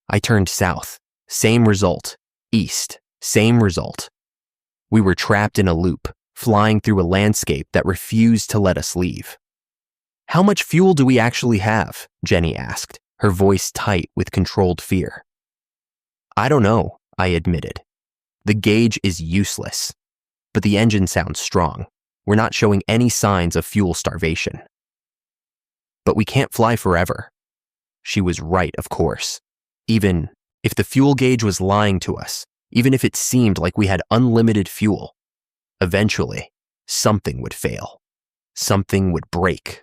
I turned south, same result, east, same result. We were trapped in a loop, flying through a landscape that refused to let us leave. "How much fuel do we actually have?" Jenny asked, her voice tight with controlled fear. "I don't know," I admitted. "The gauge is useless, but the engine sounds strong. We're not showing any signs of fuel starvation." "But we can't fly forever." She was right, of course. Even if the fuel gauge was lying to us, even if it seemed like we had unlimited fuel, eventually, something would fail. Something would break.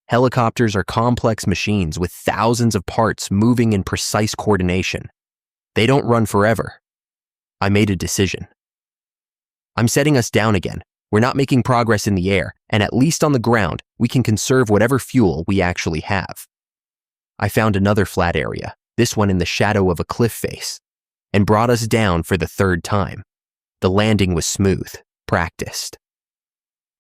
Helicopters are complex machines with thousands of parts moving in precise coordination. They don't run forever. I made a decision. "I'm setting us down again. We're not making progress in the air, and at least on the ground, we can conserve whatever fuel we actually have." I found another flat area, this one in the shadow of a cliff face, and brought us down for the third time. The landing was smooth, practiced.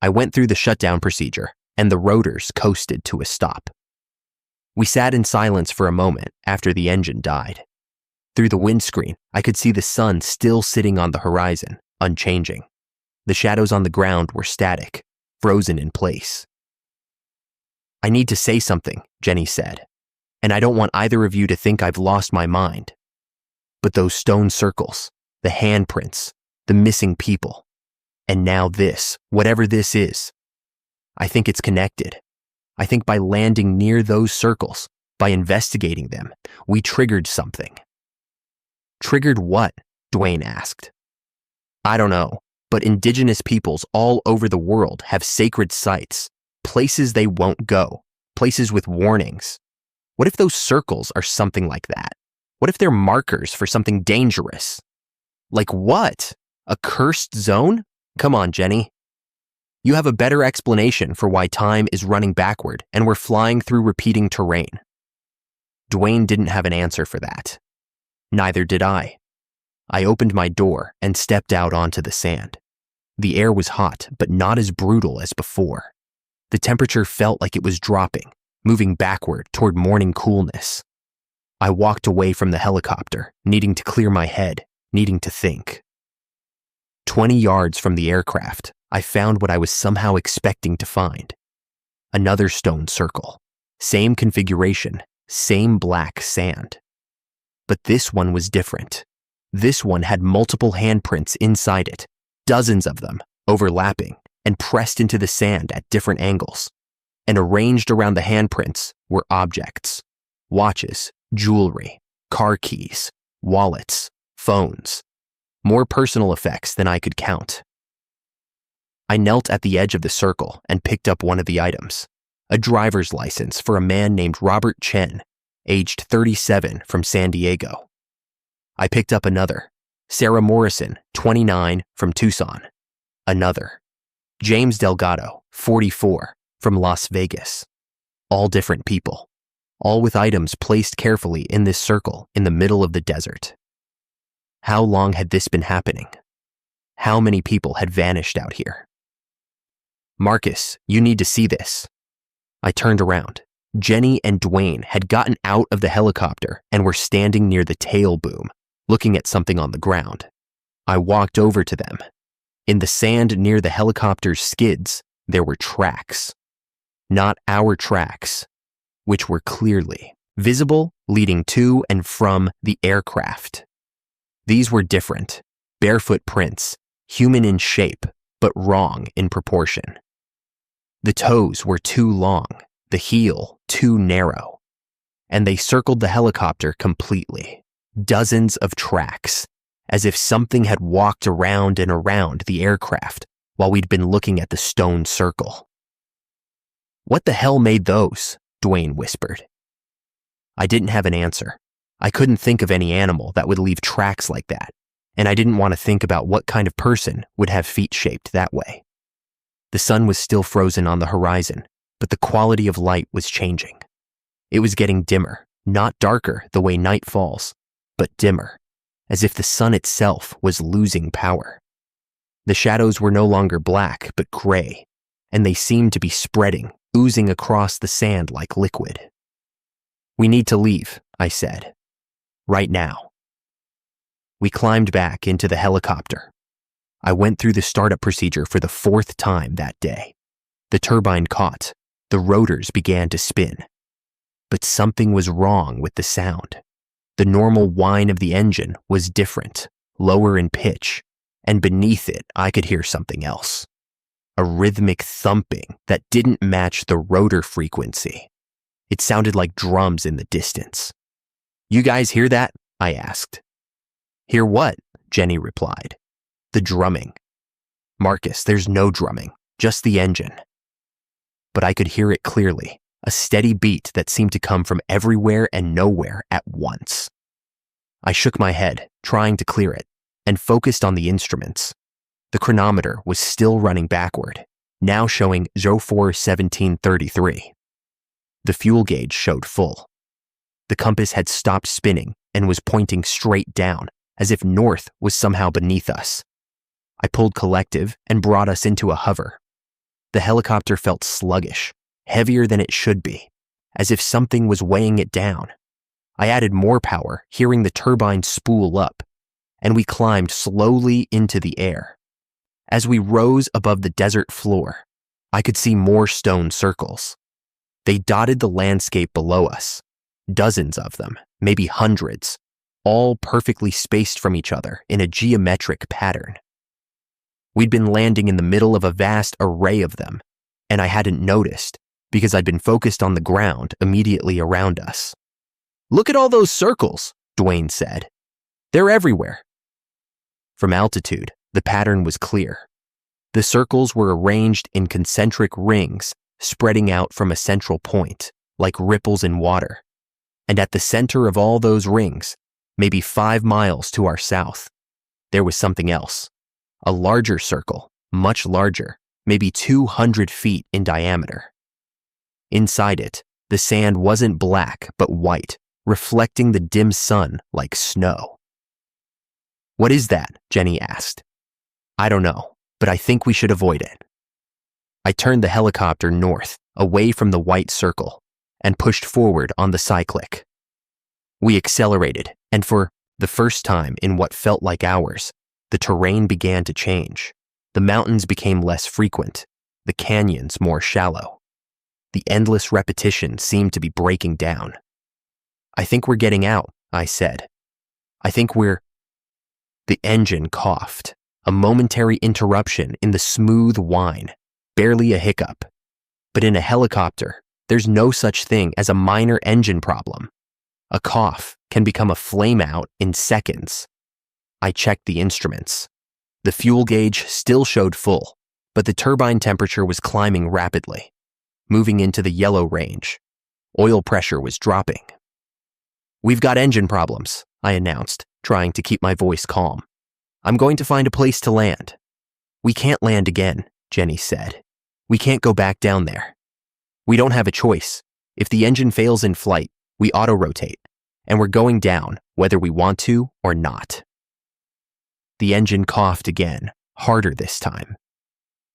I went through the shutdown procedure, and the rotors coasted to a stop. We sat in silence for a moment after the engine died. Through the windscreen, I could see the sun still sitting on the horizon, unchanging. The shadows on the ground were static, frozen in place. "I need to say something," Jenny said, "and I don't want either of you to think I've lost my mind. But those stone circles, the handprints, the missing people, and now this, whatever this is, I think it's connected. I think by landing near those circles, by investigating them, we triggered something." "Triggered what?" Dwayne asked. "I don't know, but indigenous peoples all over the world have sacred sites, places they won't go, places with warnings. What if those circles are something like that? What if they're markers for something dangerous?" "Like what? A cursed zone? Come on, Jenny. You have a better explanation for why time is running backward and we're flying through repeating terrain." Dwayne didn't have an answer for that. Neither did I. I opened my door and stepped out onto the sand. The air was hot, but not as brutal as before. The temperature felt like it was dropping, moving backward toward morning coolness. I walked away from the helicopter, needing to clear my head, needing to think. 20 yards from the aircraft, I found what I was somehow expecting to find. Another stone circle. Same configuration, same black sand. But this one was different. This one had multiple handprints inside it, dozens of them, overlapping and pressed into the sand at different angles. And arranged around the handprints were objects: watches, jewelry, car keys, wallets, phones. More personal effects than I could count. I knelt at the edge of the circle and picked up one of the items, a driver's license for a man named Robert Chen, aged 37, from San Diego. I picked up another, Sarah Morrison, 29, from Tucson. Another, James Delgado, 44, from Las Vegas. All different people, all with items placed carefully in this circle in the middle of the desert. How long had this been happening? how many people had vanished out here. "Marcus, you need to see this." I turned around. Jenny and Dwayne had gotten out of the helicopter and were standing near the tail boom, looking at something on the ground. I walked over to them. In the sand near the helicopter's skids, there were tracks. Not our tracks, which were clearly visible, leading to and from the aircraft. These were different, barefoot prints, human in shape, but wrong in proportion. The toes were too long, the heel too narrow, and they circled the helicopter completely. Dozens of tracks, as if something had walked around and around the aircraft while we'd been looking at the stone circle. "What the hell made those?" Dwayne whispered. I didn't have an answer. I couldn't think of any animal that would leave tracks like that, and I didn't want to think about what kind of person would have feet shaped that way. The sun was still frozen on the horizon, but the quality of light was changing. It was getting dimmer, not darker the way night falls, but dimmer, as if the sun itself was losing power. The shadows were no longer black, but gray, and they seemed to be spreading, oozing across the sand like liquid. "We need to leave," I said. "Right now." We climbed back into the helicopter. I went through the startup procedure for the 4th time that day. The turbine caught. The rotors began to spin. But something was wrong with the sound. The normal whine of the engine was different, lower in pitch, and beneath it I could hear something else. A rhythmic thumping that didn't match the rotor frequency. It sounded like drums in the distance. "You guys hear that?" I asked. "Hear what?" Jenny replied. "The drumming." "Marcus, there's no drumming, just the engine." But I could hear it clearly, a steady beat that seemed to come from everywhere and nowhere at once. I shook my head, trying to clear it, and focused on the instruments. The chronometer was still running backward, now showing 04:17:33. The fuel gauge showed full. The compass had stopped spinning and was pointing straight down, as if north was somehow beneath us. I pulled collective and brought us into a hover. The helicopter felt sluggish, heavier than it should be, as if something was weighing it down. I added more power, hearing the turbine spool up, and we climbed slowly into the air. As we rose above the desert floor, I could see more stone circles. They dotted the landscape below us, dozens of them, maybe hundreds, all perfectly spaced from each other in a geometric pattern. We'd been landing in the middle of a vast array of them, and I hadn't noticed because I'd been focused on the ground immediately around us. "Look at all those circles," Dwayne said. "They're everywhere." From altitude, the pattern was clear. The circles were arranged in concentric rings spreading out from a central point, like ripples in water. And at the center of all those rings, maybe 5 miles to our south, there was something else. A larger circle, much larger, maybe 200 feet in diameter. Inside it, the sand wasn't black but white, reflecting the dim sun like snow. "What is that?" Jenny asked. "I don't know, but I think we should avoid it." I turned the helicopter north, away from the white circle, and pushed forward on the cyclic. We accelerated, and for the first time in what felt like hours, the terrain began to change. The mountains became less frequent, the canyons more shallow. The endless repetition seemed to be breaking down. "I think we're getting out," I said. "I think we're—" The engine coughed, a momentary interruption in the smooth whine, barely a hiccup. But in a helicopter, there's no such thing as a minor engine problem. A cough can become a flameout in seconds. I checked the instruments. The fuel gauge still showed full, but the turbine temperature was climbing rapidly, moving into the yellow range. Oil pressure was dropping. "We've got engine problems," I announced, trying to keep my voice calm. "I'm going to find a place to land." "We can't land again," Jenny said. "We can't go back down there. We don't have a choice. If the engine fails in flight, we auto-rotate, and we're going down whether we want to or not." The engine coughed again, harder this time.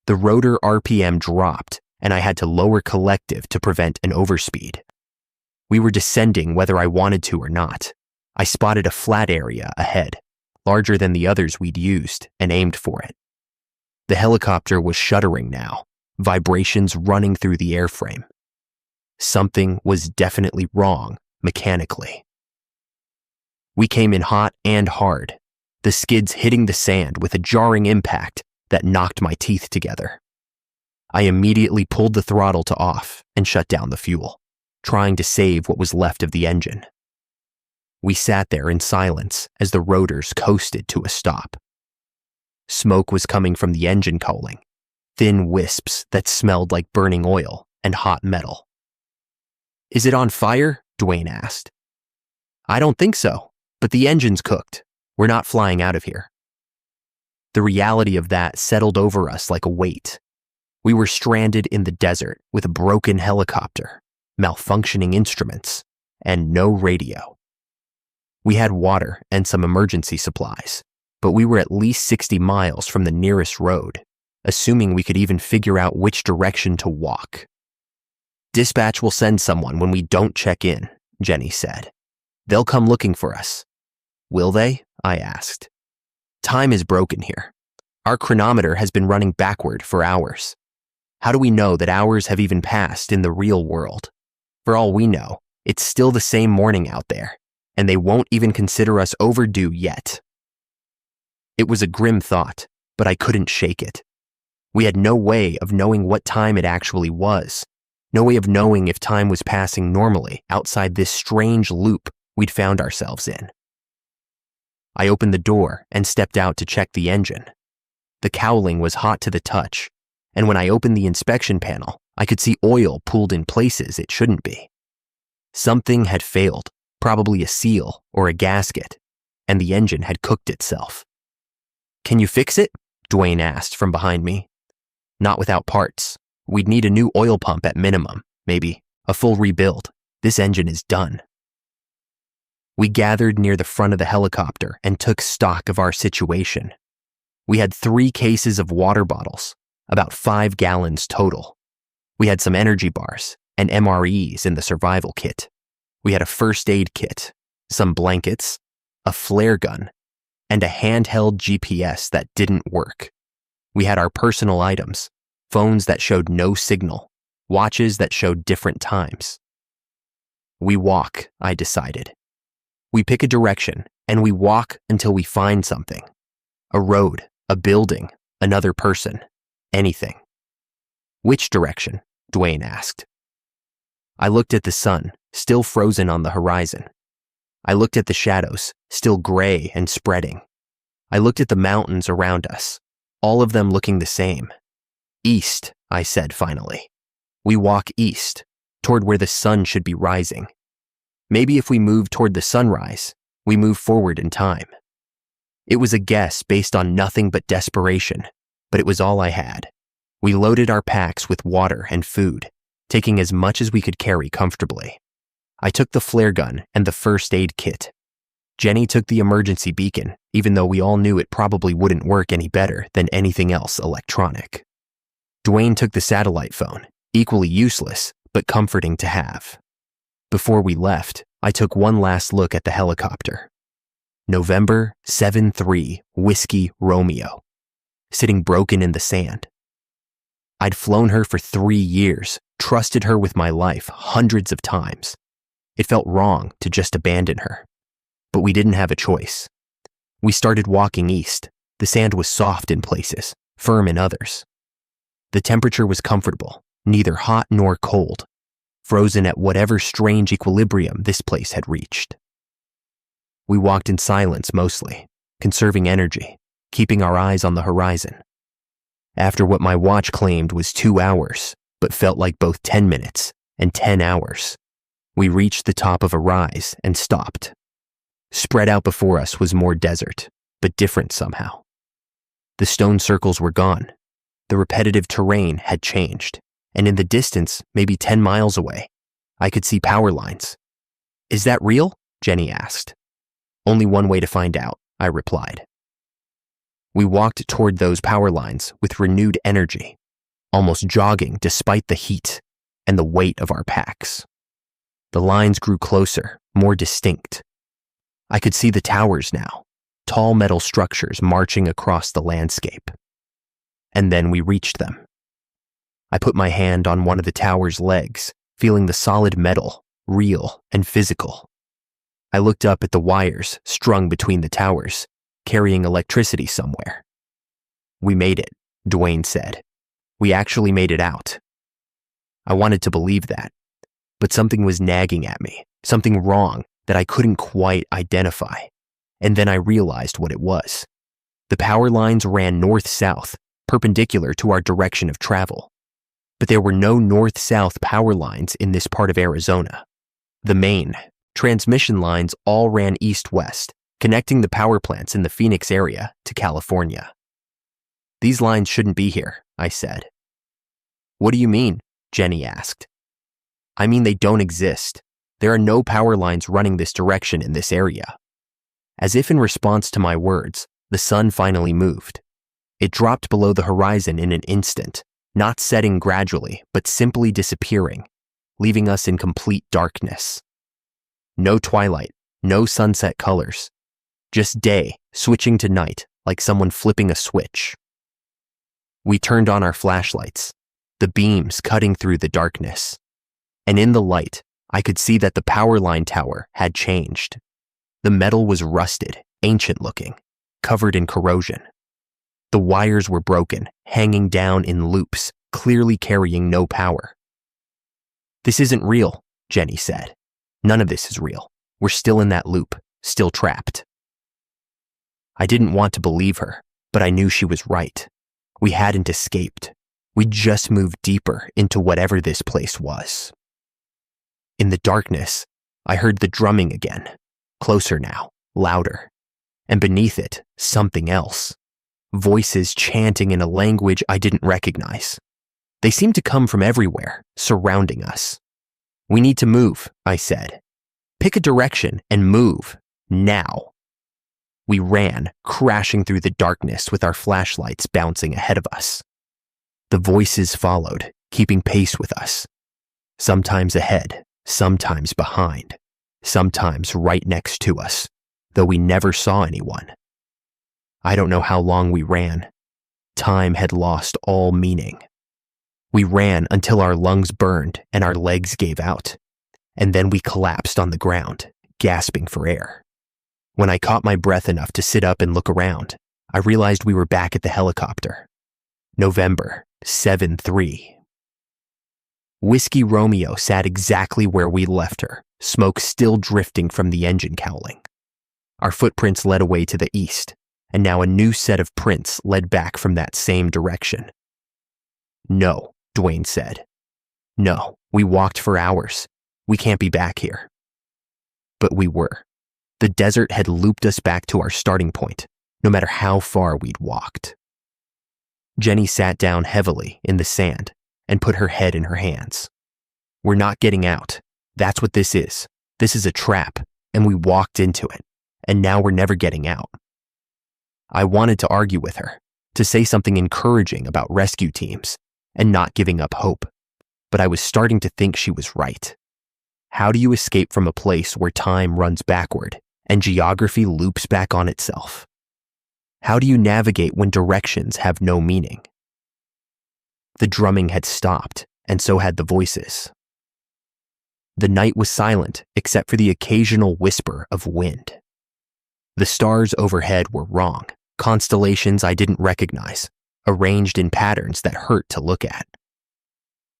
The rotor RPM dropped, and I had to lower collective to prevent an overspeed. We were descending whether I wanted to or not. I spotted a flat area ahead, larger than the others we'd used, and aimed for it. The helicopter was shuddering now, vibrations running through the airframe. Something was definitely wrong mechanically. We came in hot and hard, the skids hitting the sand with a jarring impact that knocked my teeth together. I immediately pulled the throttle to off and shut down the fuel, trying to save what was left of the engine. We sat there in silence as the rotors coasted to a stop. Smoke was coming from the engine cowling, thin wisps that smelled like burning oil and hot metal. "Is it on fire?" Dwayne asked. "I don't think so, but the engine's cooked. We're not flying out of here." The reality of that settled over us like a weight. We were stranded in the desert with a broken helicopter, malfunctioning instruments, and no radio. We had water and some emergency supplies, but we were at least 60 miles from the nearest road, assuming we could even figure out which direction to walk. "Dispatch will send someone when we don't check in," Jenny said. "They'll come looking for us." "Will they?" I asked. "Time is broken here. Our chronometer has been running backward for hours. How do we know that hours have even passed in the real world? For all we know, it's still the same morning out there, and they won't even consider us overdue yet." It was a grim thought, but I couldn't shake it. We had no way of knowing what time it actually was, no way of knowing if time was passing normally outside this strange loop we'd found ourselves in. I opened the door and stepped out to check the engine. The cowling was hot to the touch, and when I opened the inspection panel, I could see oil pooled in places it shouldn't be. Something had failed, probably a seal or a gasket, and the engine had cooked itself. "Can you fix it?" Dwayne asked from behind me. "Not without parts. We'd need a new oil pump at minimum, maybe a full rebuild. This engine is done." We gathered near the front of the helicopter and took stock of our situation. We had 3 cases of water bottles, about 5 gallons total. We had some energy bars and MREs in the survival kit. We had a first aid kit, some blankets, a flare gun, and a handheld GPS that didn't work. We had our personal items, phones that showed no signal, watches that showed different times. We walk, I decided. We pick a direction, and we walk until we find something. A road, a building, another person, anything. "Which direction?" Dwayne asked. I looked at the sun, still frozen on the horizon. I looked at the shadows, still gray and spreading. I looked at the mountains around us, all of them looking the same. "East," I said finally. "We walk east, toward where the sun should be rising. Maybe if we move toward the sunrise, we move forward in time." It was a guess based on nothing but desperation, but it was all I had. We loaded our packs with water and food, taking as much as we could carry comfortably. I took the flare gun and the first aid kit. Jenny took the emergency beacon, even though we all knew it probably wouldn't work any better than anything else electronic. Dwayne took the satellite phone, equally useless, but comforting to have. Before we left, I took one last look at the helicopter. November 7-3 Whiskey Romeo, sitting broken in the sand. I'd flown her for 3 years, trusted her with my life hundreds of times. It felt wrong to just abandon her. But we didn't have a choice. We started walking east. The sand was soft in places, firm in others. The temperature was comfortable, neither hot nor cold, frozen at whatever strange equilibrium this place had reached. We walked in silence mostly, conserving energy, keeping our eyes on the horizon. After what my watch claimed was 2 hours, but felt like both 10 minutes and 10 hours, we reached the top of a rise and stopped. Spread out before us was more desert, but different somehow. The stone circles were gone. The repetitive terrain had changed, and in the distance, maybe 10 miles away, I could see power lines. "Is that real?" Jenny asked. "Only one way to find out," I replied. We walked toward those power lines with renewed energy, almost jogging despite the heat and the weight of our packs. The lines grew closer, more distinct. I could see the towers now, tall metal structures marching across the landscape. And then we reached them. I put my hand on one of the tower's legs, feeling the solid metal, real and physical. I looked up at the wires strung between the towers, carrying electricity somewhere. "We made it," Dwayne said. "We actually made it out." I wanted to believe that, but something was nagging at me, something wrong that I couldn't quite identify. And then I realized what it was. The power lines ran north-south, perpendicular to our direction of travel. But there were no north-south power lines in this part of Arizona. The main transmission lines all ran east-west, connecting the power plants in the Phoenix area to California. "These lines shouldn't be here," I said. "What do you mean?" Jenny asked. "I mean they don't exist. There are no power lines running this direction in this area." As if in response to my words, the sun finally moved. It dropped below the horizon in an instant, not setting gradually, but simply disappearing, leaving us in complete darkness. No twilight, no sunset colors, just day switching to night like someone flipping a switch. We turned on our flashlights, the beams cutting through the darkness. And in the light, I could see that the power line tower had changed. The metal was rusted, ancient looking, covered in corrosion. The wires were broken, hanging down in loops, clearly carrying no power. "This isn't real," Jenny said. "None of this is real. We're still in that loop, still trapped." I didn't want to believe her, but I knew she was right. We hadn't escaped. We'd just moved deeper into whatever this place was. In the darkness, I heard the drumming again, closer now, louder. And beneath it, something else. Voices chanting in a language I didn't recognize. They seemed to come from everywhere, surrounding us. "We need to move," I said. "Pick a direction and move, now." We ran, crashing through the darkness with our flashlights bouncing ahead of us. The voices followed, keeping pace with us. Sometimes ahead, sometimes behind, sometimes right next to us, though we never saw anyone. I don't know how long we ran. Time had lost all meaning. We ran until our lungs burned and our legs gave out, and then we collapsed on the ground, gasping for air. When I caught my breath enough to sit up and look around, I realized we were back at the helicopter. November 7/3. Whiskey Romeo sat exactly where we left her, smoke still drifting from the engine cowling. Our footprints led away to the east, and now a new set of prints led back from that same direction. "No," Dwayne said. "No, we walked for hours. We can't be back here." But we were. The desert had looped us back to our starting point, no matter how far we'd walked. Jenny sat down heavily in the sand and put her head in her hands. "We're not getting out. That's what this is. This is a trap, and we walked into it, and now we're never getting out." I wanted to argue with her, to say something encouraging about rescue teams and not giving up hope, but I was starting to think she was right. How do you escape from a place where time runs backward and geography loops back on itself? How do you navigate when directions have no meaning? The drumming had stopped, and so had the voices. The night was silent except for the occasional whisper of wind. The stars overhead were wrong, constellations I didn't recognize, arranged in patterns that hurt to look at.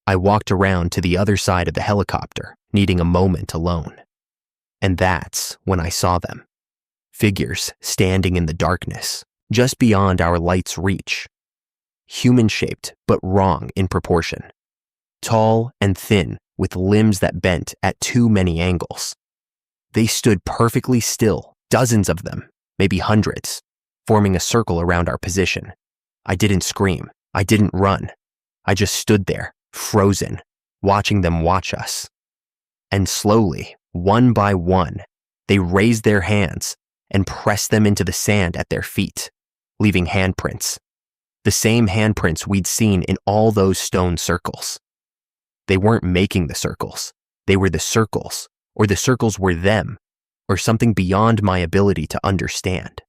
I walked around to the other side of the helicopter, needing a moment alone. And that's when I saw them. Figures standing in the darkness, just beyond our light's reach. Human-shaped, but wrong in proportion. Tall and thin, with limbs that bent at too many angles. They stood perfectly still, dozens of them, maybe hundreds, forming a circle around our position. I didn't scream. I didn't run. I just stood there, frozen, watching them watch us. And slowly, one by one, they raised their hands and pressed them into the sand at their feet. leaving handprints. The same handprints we'd seen in all those stone circles. They weren't making the circles. They were the circles, or the circles were them, or something beyond my ability to understand.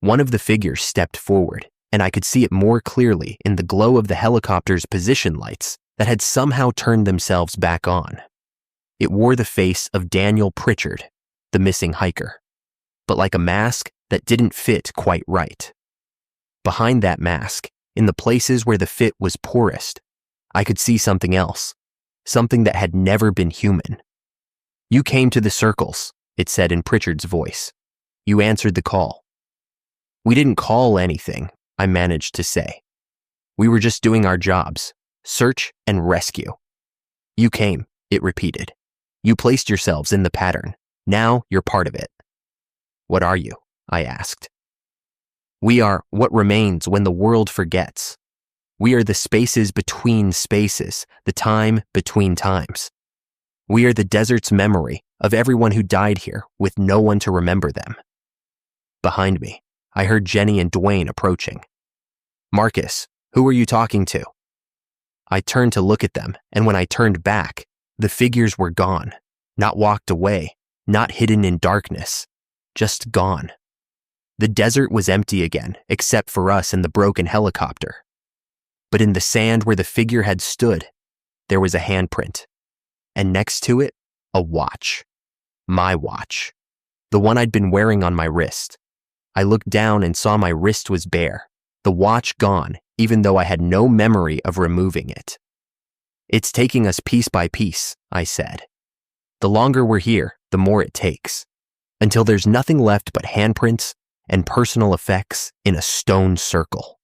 One of the figures stepped forward, and I could see it more clearly in the glow of the helicopter's position lights that had somehow turned themselves back on. It wore the face of Daniel Pritchard, the missing hiker, but like a mask that didn't fit quite right. Behind that mask, in the places where the fit was poorest, I could see something else, something that had never been human. "You came to the circles," it said in Pritchard's voice. "You answered the call." "We didn't call anything," I managed to say. "We were just doing our jobs, search and rescue." "You came," it repeated. "You placed yourselves in the pattern. Now you're part of it." "What are you?" I asked. "We are what remains when the world forgets. We are the spaces between spaces, the time between times. We are the desert's memory of everyone who died here with no one to remember them." Behind me, I heard Jenny and Dwayne approaching. "Marcus, who are you talking to?" I turned to look at them, and when I turned back, the figures were gone, not walked away, not hidden in darkness, just gone. The desert was empty again, except for us and the broken helicopter. But in the sand where the figure had stood, there was a handprint. And next to it, a watch. My watch. The one I'd been wearing on my wrist. I looked down and saw my wrist was bare, the watch gone, even though I had no memory of removing it. "It's taking us piece by piece," I said. "The longer we're here, the more it takes, until there's nothing left but handprints and personal effects in a stone circle."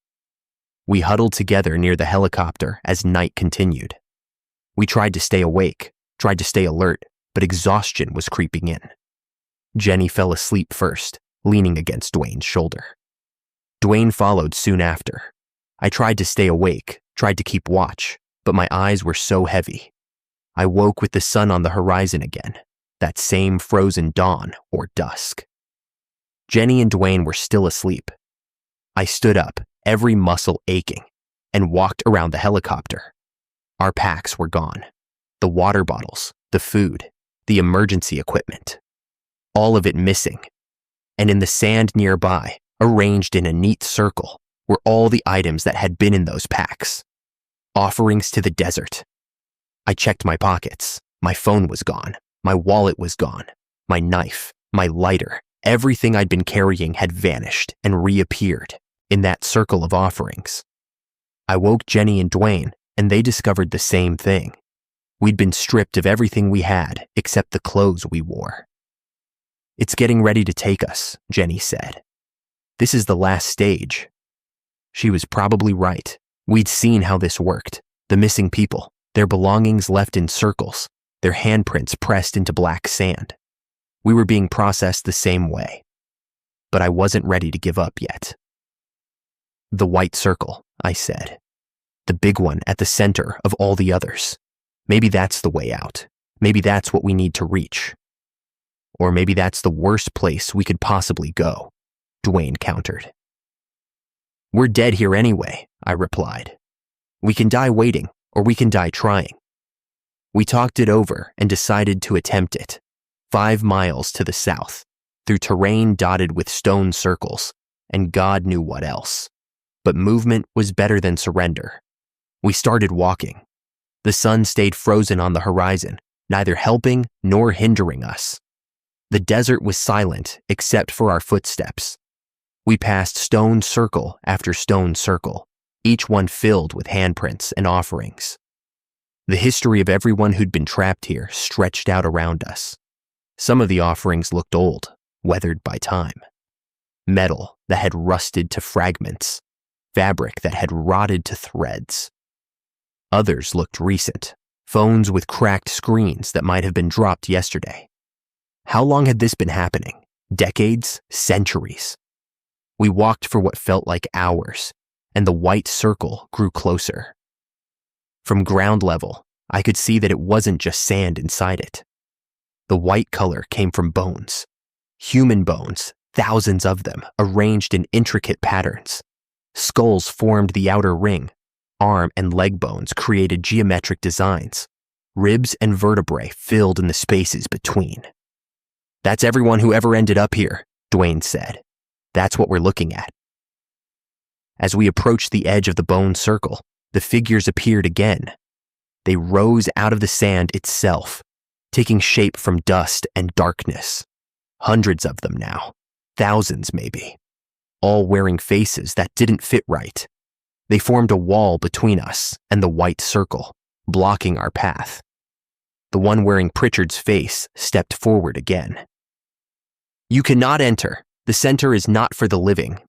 We huddled together near the helicopter as night continued. We tried to stay awake, tried to stay alert, but exhaustion was creeping in. Jenny fell asleep first, leaning against Dwayne's shoulder. Dwayne followed soon after. I tried to stay awake, tried to keep watch, but my eyes were so heavy. I woke with the sun on the horizon again, that same frozen dawn or dusk. Jenny and Dwayne were still asleep. I stood up, every muscle aching, and walked around the helicopter. Our packs were gone. The water bottles, the food, the emergency equipment. All of it missing. And in the sand nearby, arranged in a neat circle, were all the items that had been in those packs. Offerings to the desert. I checked my pockets. My phone was gone. My wallet was gone. My knife, my lighter, everything I'd been carrying had vanished and reappeared in that circle of offerings. I woke Jenny and Dwayne, and they discovered the same thing. We'd been stripped of everything we had except the clothes we wore. "It's getting ready to take us," Jenny said. "This is the last stage." She was probably right. We'd seen how this worked. The missing people, their belongings left in circles, their handprints pressed into black sand. We were being processed the same way. But I wasn't ready to give up yet. "The white circle," I said. "The big one at the center of all the others. Maybe that's the way out. Maybe that's what we need to reach. Or maybe that's the worst place we could possibly go," Dwayne countered. "We're dead here anyway," I replied. "We can die waiting, or we can die trying." We talked it over and decided to attempt it, 5 miles to the south, through terrain dotted with stone circles, and God knew what else. But movement was better than surrender. We started walking. The sun stayed frozen on the horizon, neither helping nor hindering us. The desert was silent except for our footsteps. We passed stone circle after stone circle, each one filled with handprints and offerings. The history of everyone who'd been trapped here stretched out around us. Some of the offerings looked old, weathered by time. Metal that had rusted to fragments, fabric that had rotted to threads. Others looked recent, phones with cracked screens that might have been dropped yesterday. How long had this been happening? Decades? Centuries? We walked for what felt like hours, and the white circle grew closer. From ground level, I could see that it wasn't just sand inside it. The white color came from bones. Human bones, thousands of them arranged in intricate patterns. Skulls formed the outer ring. Arm and leg bones created geometric designs. Ribs and vertebrae filled in the spaces between. "That's everyone who ever ended up here," Dwayne said. "That's what we're looking at." As we approached the edge of the bone circle, the figures appeared again. They rose out of the sand itself, taking shape from dust and darkness. Hundreds of them now, thousands maybe, all wearing faces that didn't fit right. They formed a wall between us and the white circle, blocking our path. The one wearing Pritchard's face stepped forward again. "You cannot enter. The center is not for the living."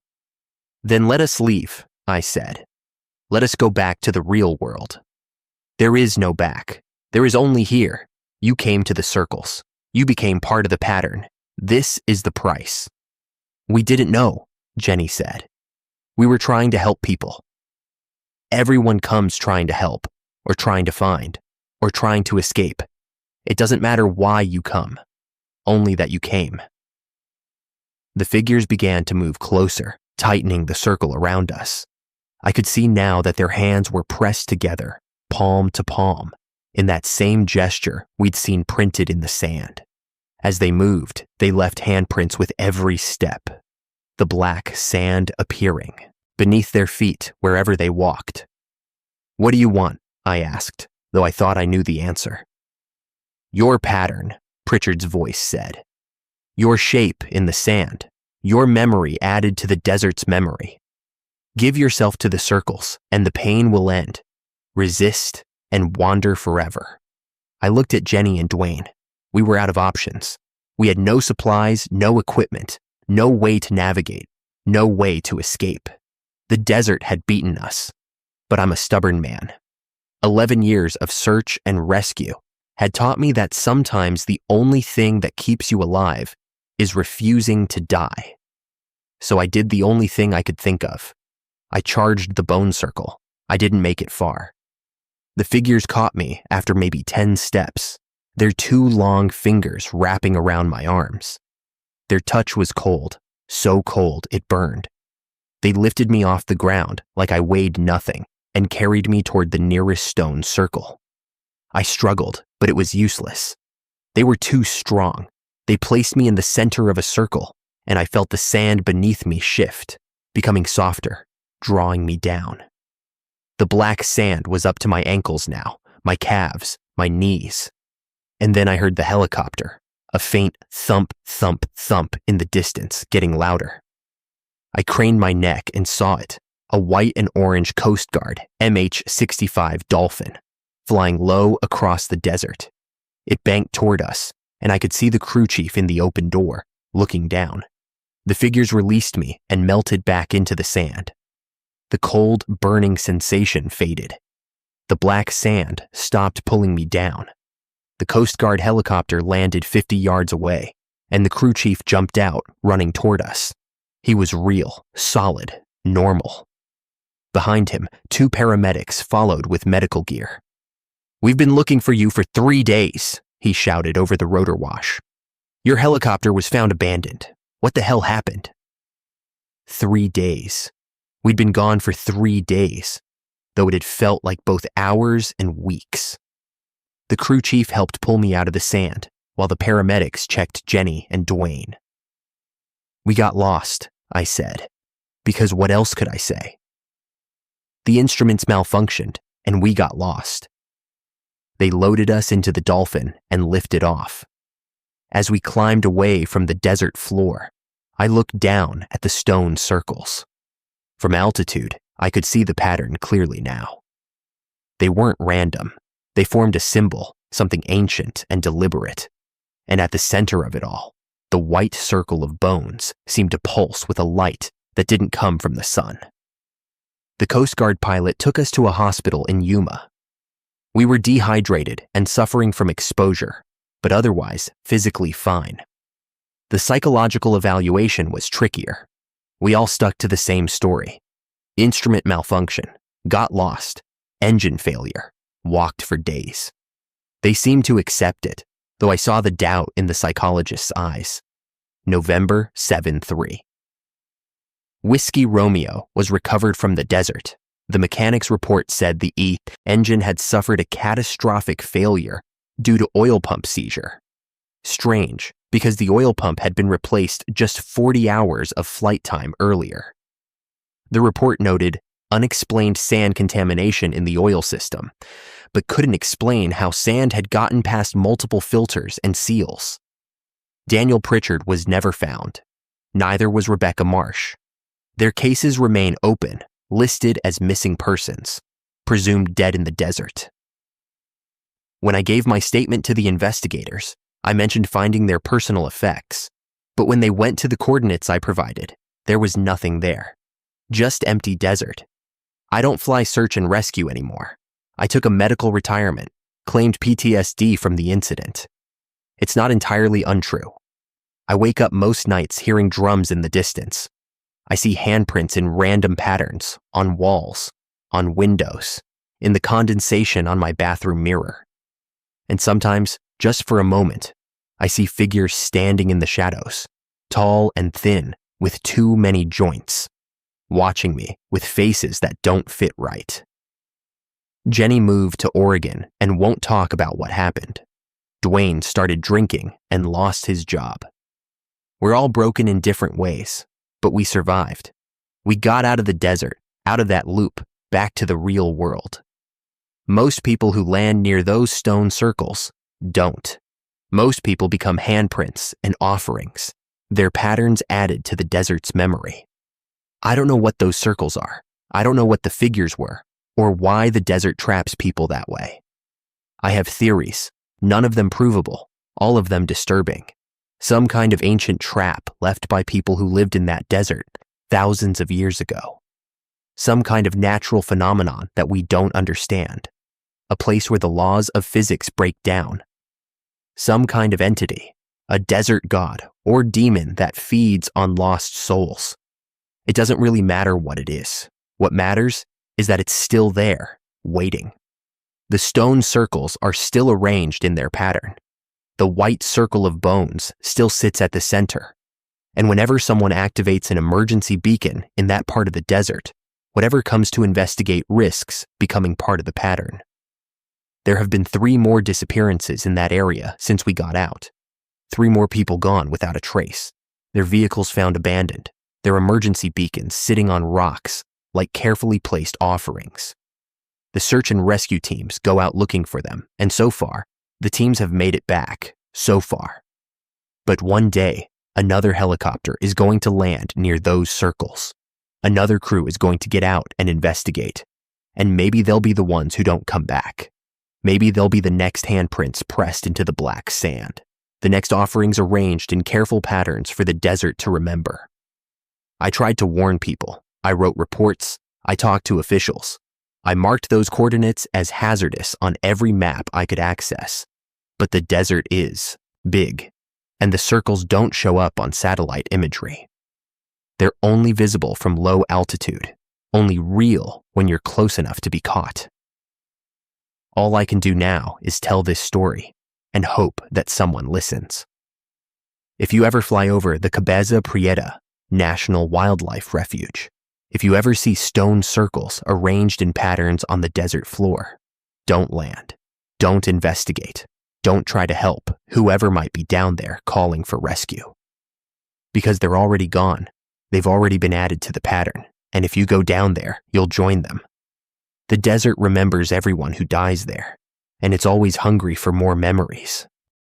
"Then let us leave," I said. "Let us go back to the real world." "There is no back. There is only here. You came to the circles. You became part of the pattern. This is the price." "We didn't know," Jenny said. "We were trying to help people." Everyone comes trying to help, or trying to find, or trying to escape. It doesn't matter why you come, only that you came. The figures began to move closer, tightening the circle around us. I could see now that their hands were pressed together, palm to palm, in that same gesture we'd seen printed in the sand. As they moved, they left handprints with every step, the black sand appearing beneath their feet wherever they walked. "What do you want?" I asked, though I thought I knew the answer. "Your pattern," Pritchard's voice said. "Your shape in the sand. Your memory added to the desert's memory. Give yourself to the circles, and the pain will end. Resist and wander forever." I looked at Jenny and Dwayne. We were out of options. We had no supplies, no equipment, no way to navigate, no way to escape. The desert had beaten us, but I'm a stubborn man. 11 years of search and rescue had taught me that sometimes the only thing that keeps you alive is refusing to die. So I did the only thing I could think of. I charged the bone circle. I didn't make it far. The figures caught me after maybe 10 steps, their 2 long fingers wrapping around my arms. Their touch was cold, so cold it burned. They lifted me off the ground like I weighed nothing and carried me toward the nearest stone circle. I struggled, but it was useless. They were too strong. They placed me in the center of a circle, and I felt the sand beneath me shift, becoming softer, drawing me down. The black sand was up to my ankles now, my calves, my knees. And then I heard the helicopter, a faint thump, thump, thump in the distance, getting louder. I craned my neck and saw it, a white and orange Coast Guard MH-65 Dolphin, flying low across the desert. It banked toward us, and I could see the crew chief in the open door, looking down. The figures released me and melted back into the sand. The cold, burning sensation faded. The black sand stopped pulling me down. The Coast Guard helicopter landed 50 yards away, and the crew chief jumped out, running toward us. He was real, solid, normal. Behind him, 2 paramedics followed with medical gear. "We've been looking for you for 3 days, he shouted over the rotor wash. "Your helicopter was found abandoned. What the hell happened?" 3 days. We'd been gone for 3 days, though it had felt like both hours and weeks. The crew chief helped pull me out of the sand, while the paramedics checked Jenny and Dwayne. "We got lost," I said, because what else could I say? The instruments malfunctioned, and we got lost. They loaded us into the Dolphin and lifted off. As we climbed away from the desert floor, I looked down at the stone circles. From altitude, I could see the pattern clearly now. They weren't random. They formed a symbol, something ancient and deliberate. And at the center of it all, the white circle of bones seemed to pulse with a light that didn't come from the sun. The Coast Guard pilot took us to a hospital in Yuma. We were dehydrated and suffering from exposure, but otherwise physically fine. The psychological evaluation was trickier. We all stuck to the same story. Instrument malfunction, got lost, engine failure, walked for days. They seemed to accept it, though I saw the doubt in the psychologist's eyes. November 7-3. Whiskey Romeo was recovered from the desert. The mechanics report said the engine had suffered a catastrophic failure due to oil pump seizure. Strange, because the oil pump had been replaced just 40 hours of flight time earlier. The report noted unexplained sand contamination in the oil system, but couldn't explain how sand had gotten past multiple filters and seals. Daniel Pritchard was never found. Neither was Rebecca Marsh. Their cases remain open, listed as missing persons, presumed dead in the desert. When I gave my statement to the investigators, I mentioned finding their personal effects, but when they went to the coordinates I provided, there was nothing there. Just empty desert. I don't fly search and rescue anymore. I took a medical retirement, claimed PTSD from the incident. It's not entirely untrue. I wake up most nights hearing drums in the distance. I see handprints in random patterns, on walls, on windows, in the condensation on my bathroom mirror. And sometimes, just for a moment, I see figures standing in the shadows, tall and thin, with too many joints, watching me with faces that don't fit right. Jenny moved to Oregon and won't talk about what happened. Dwayne started drinking and lost his job. We're all broken in different ways, but we survived. We got out of the desert, out of that loop, back to the real world. Most people who land near those stone circles don't. Most people become handprints and offerings, their patterns added to the desert's memory. I don't know what those circles are. I don't know what the figures were, or why the desert traps people that way. I have theories, none of them provable, all of them disturbing. Some kind of ancient trap left by people who lived in that desert thousands of years ago. Some kind of natural phenomenon that we don't understand. A place where the laws of physics break down. Some kind of entity, a desert god or demon that feeds on lost souls. It doesn't really matter what it is. What matters is that it's still there, waiting. The stone circles are still arranged in their pattern. The white circle of bones still sits at the center. And whenever someone activates an emergency beacon in that part of the desert, whatever comes to investigate risks becoming part of the pattern. There have been 3 more disappearances in that area since we got out. 3 more people gone without a trace. Their vehicles found abandoned. Their emergency beacons sitting on rocks like carefully placed offerings. The search and rescue teams go out looking for them, and so far, the teams have made it back, so far. But one day, another helicopter is going to land near those circles. Another crew is going to get out and investigate. And maybe they'll be the ones who don't come back. Maybe they'll be the next handprints pressed into the black sand. The next offerings arranged in careful patterns for the desert to remember. I tried to warn people. I wrote reports. I talked to officials. I marked those coordinates as hazardous on every map I could access. But the desert is big, and the circles don't show up on satellite imagery. They're only visible from low altitude, only real when you're close enough to be caught. All I can do now is tell this story and hope that someone listens. If you ever fly over the Cabeza Prieta National Wildlife Refuge, if you ever see stone circles arranged in patterns on the desert floor, don't land. Don't investigate. Don't try to help whoever might be down there calling for rescue. Because they're already gone. They've already been added to the pattern, and if you go down there, you'll join them. The desert remembers everyone who dies there, and it's always hungry for more memories.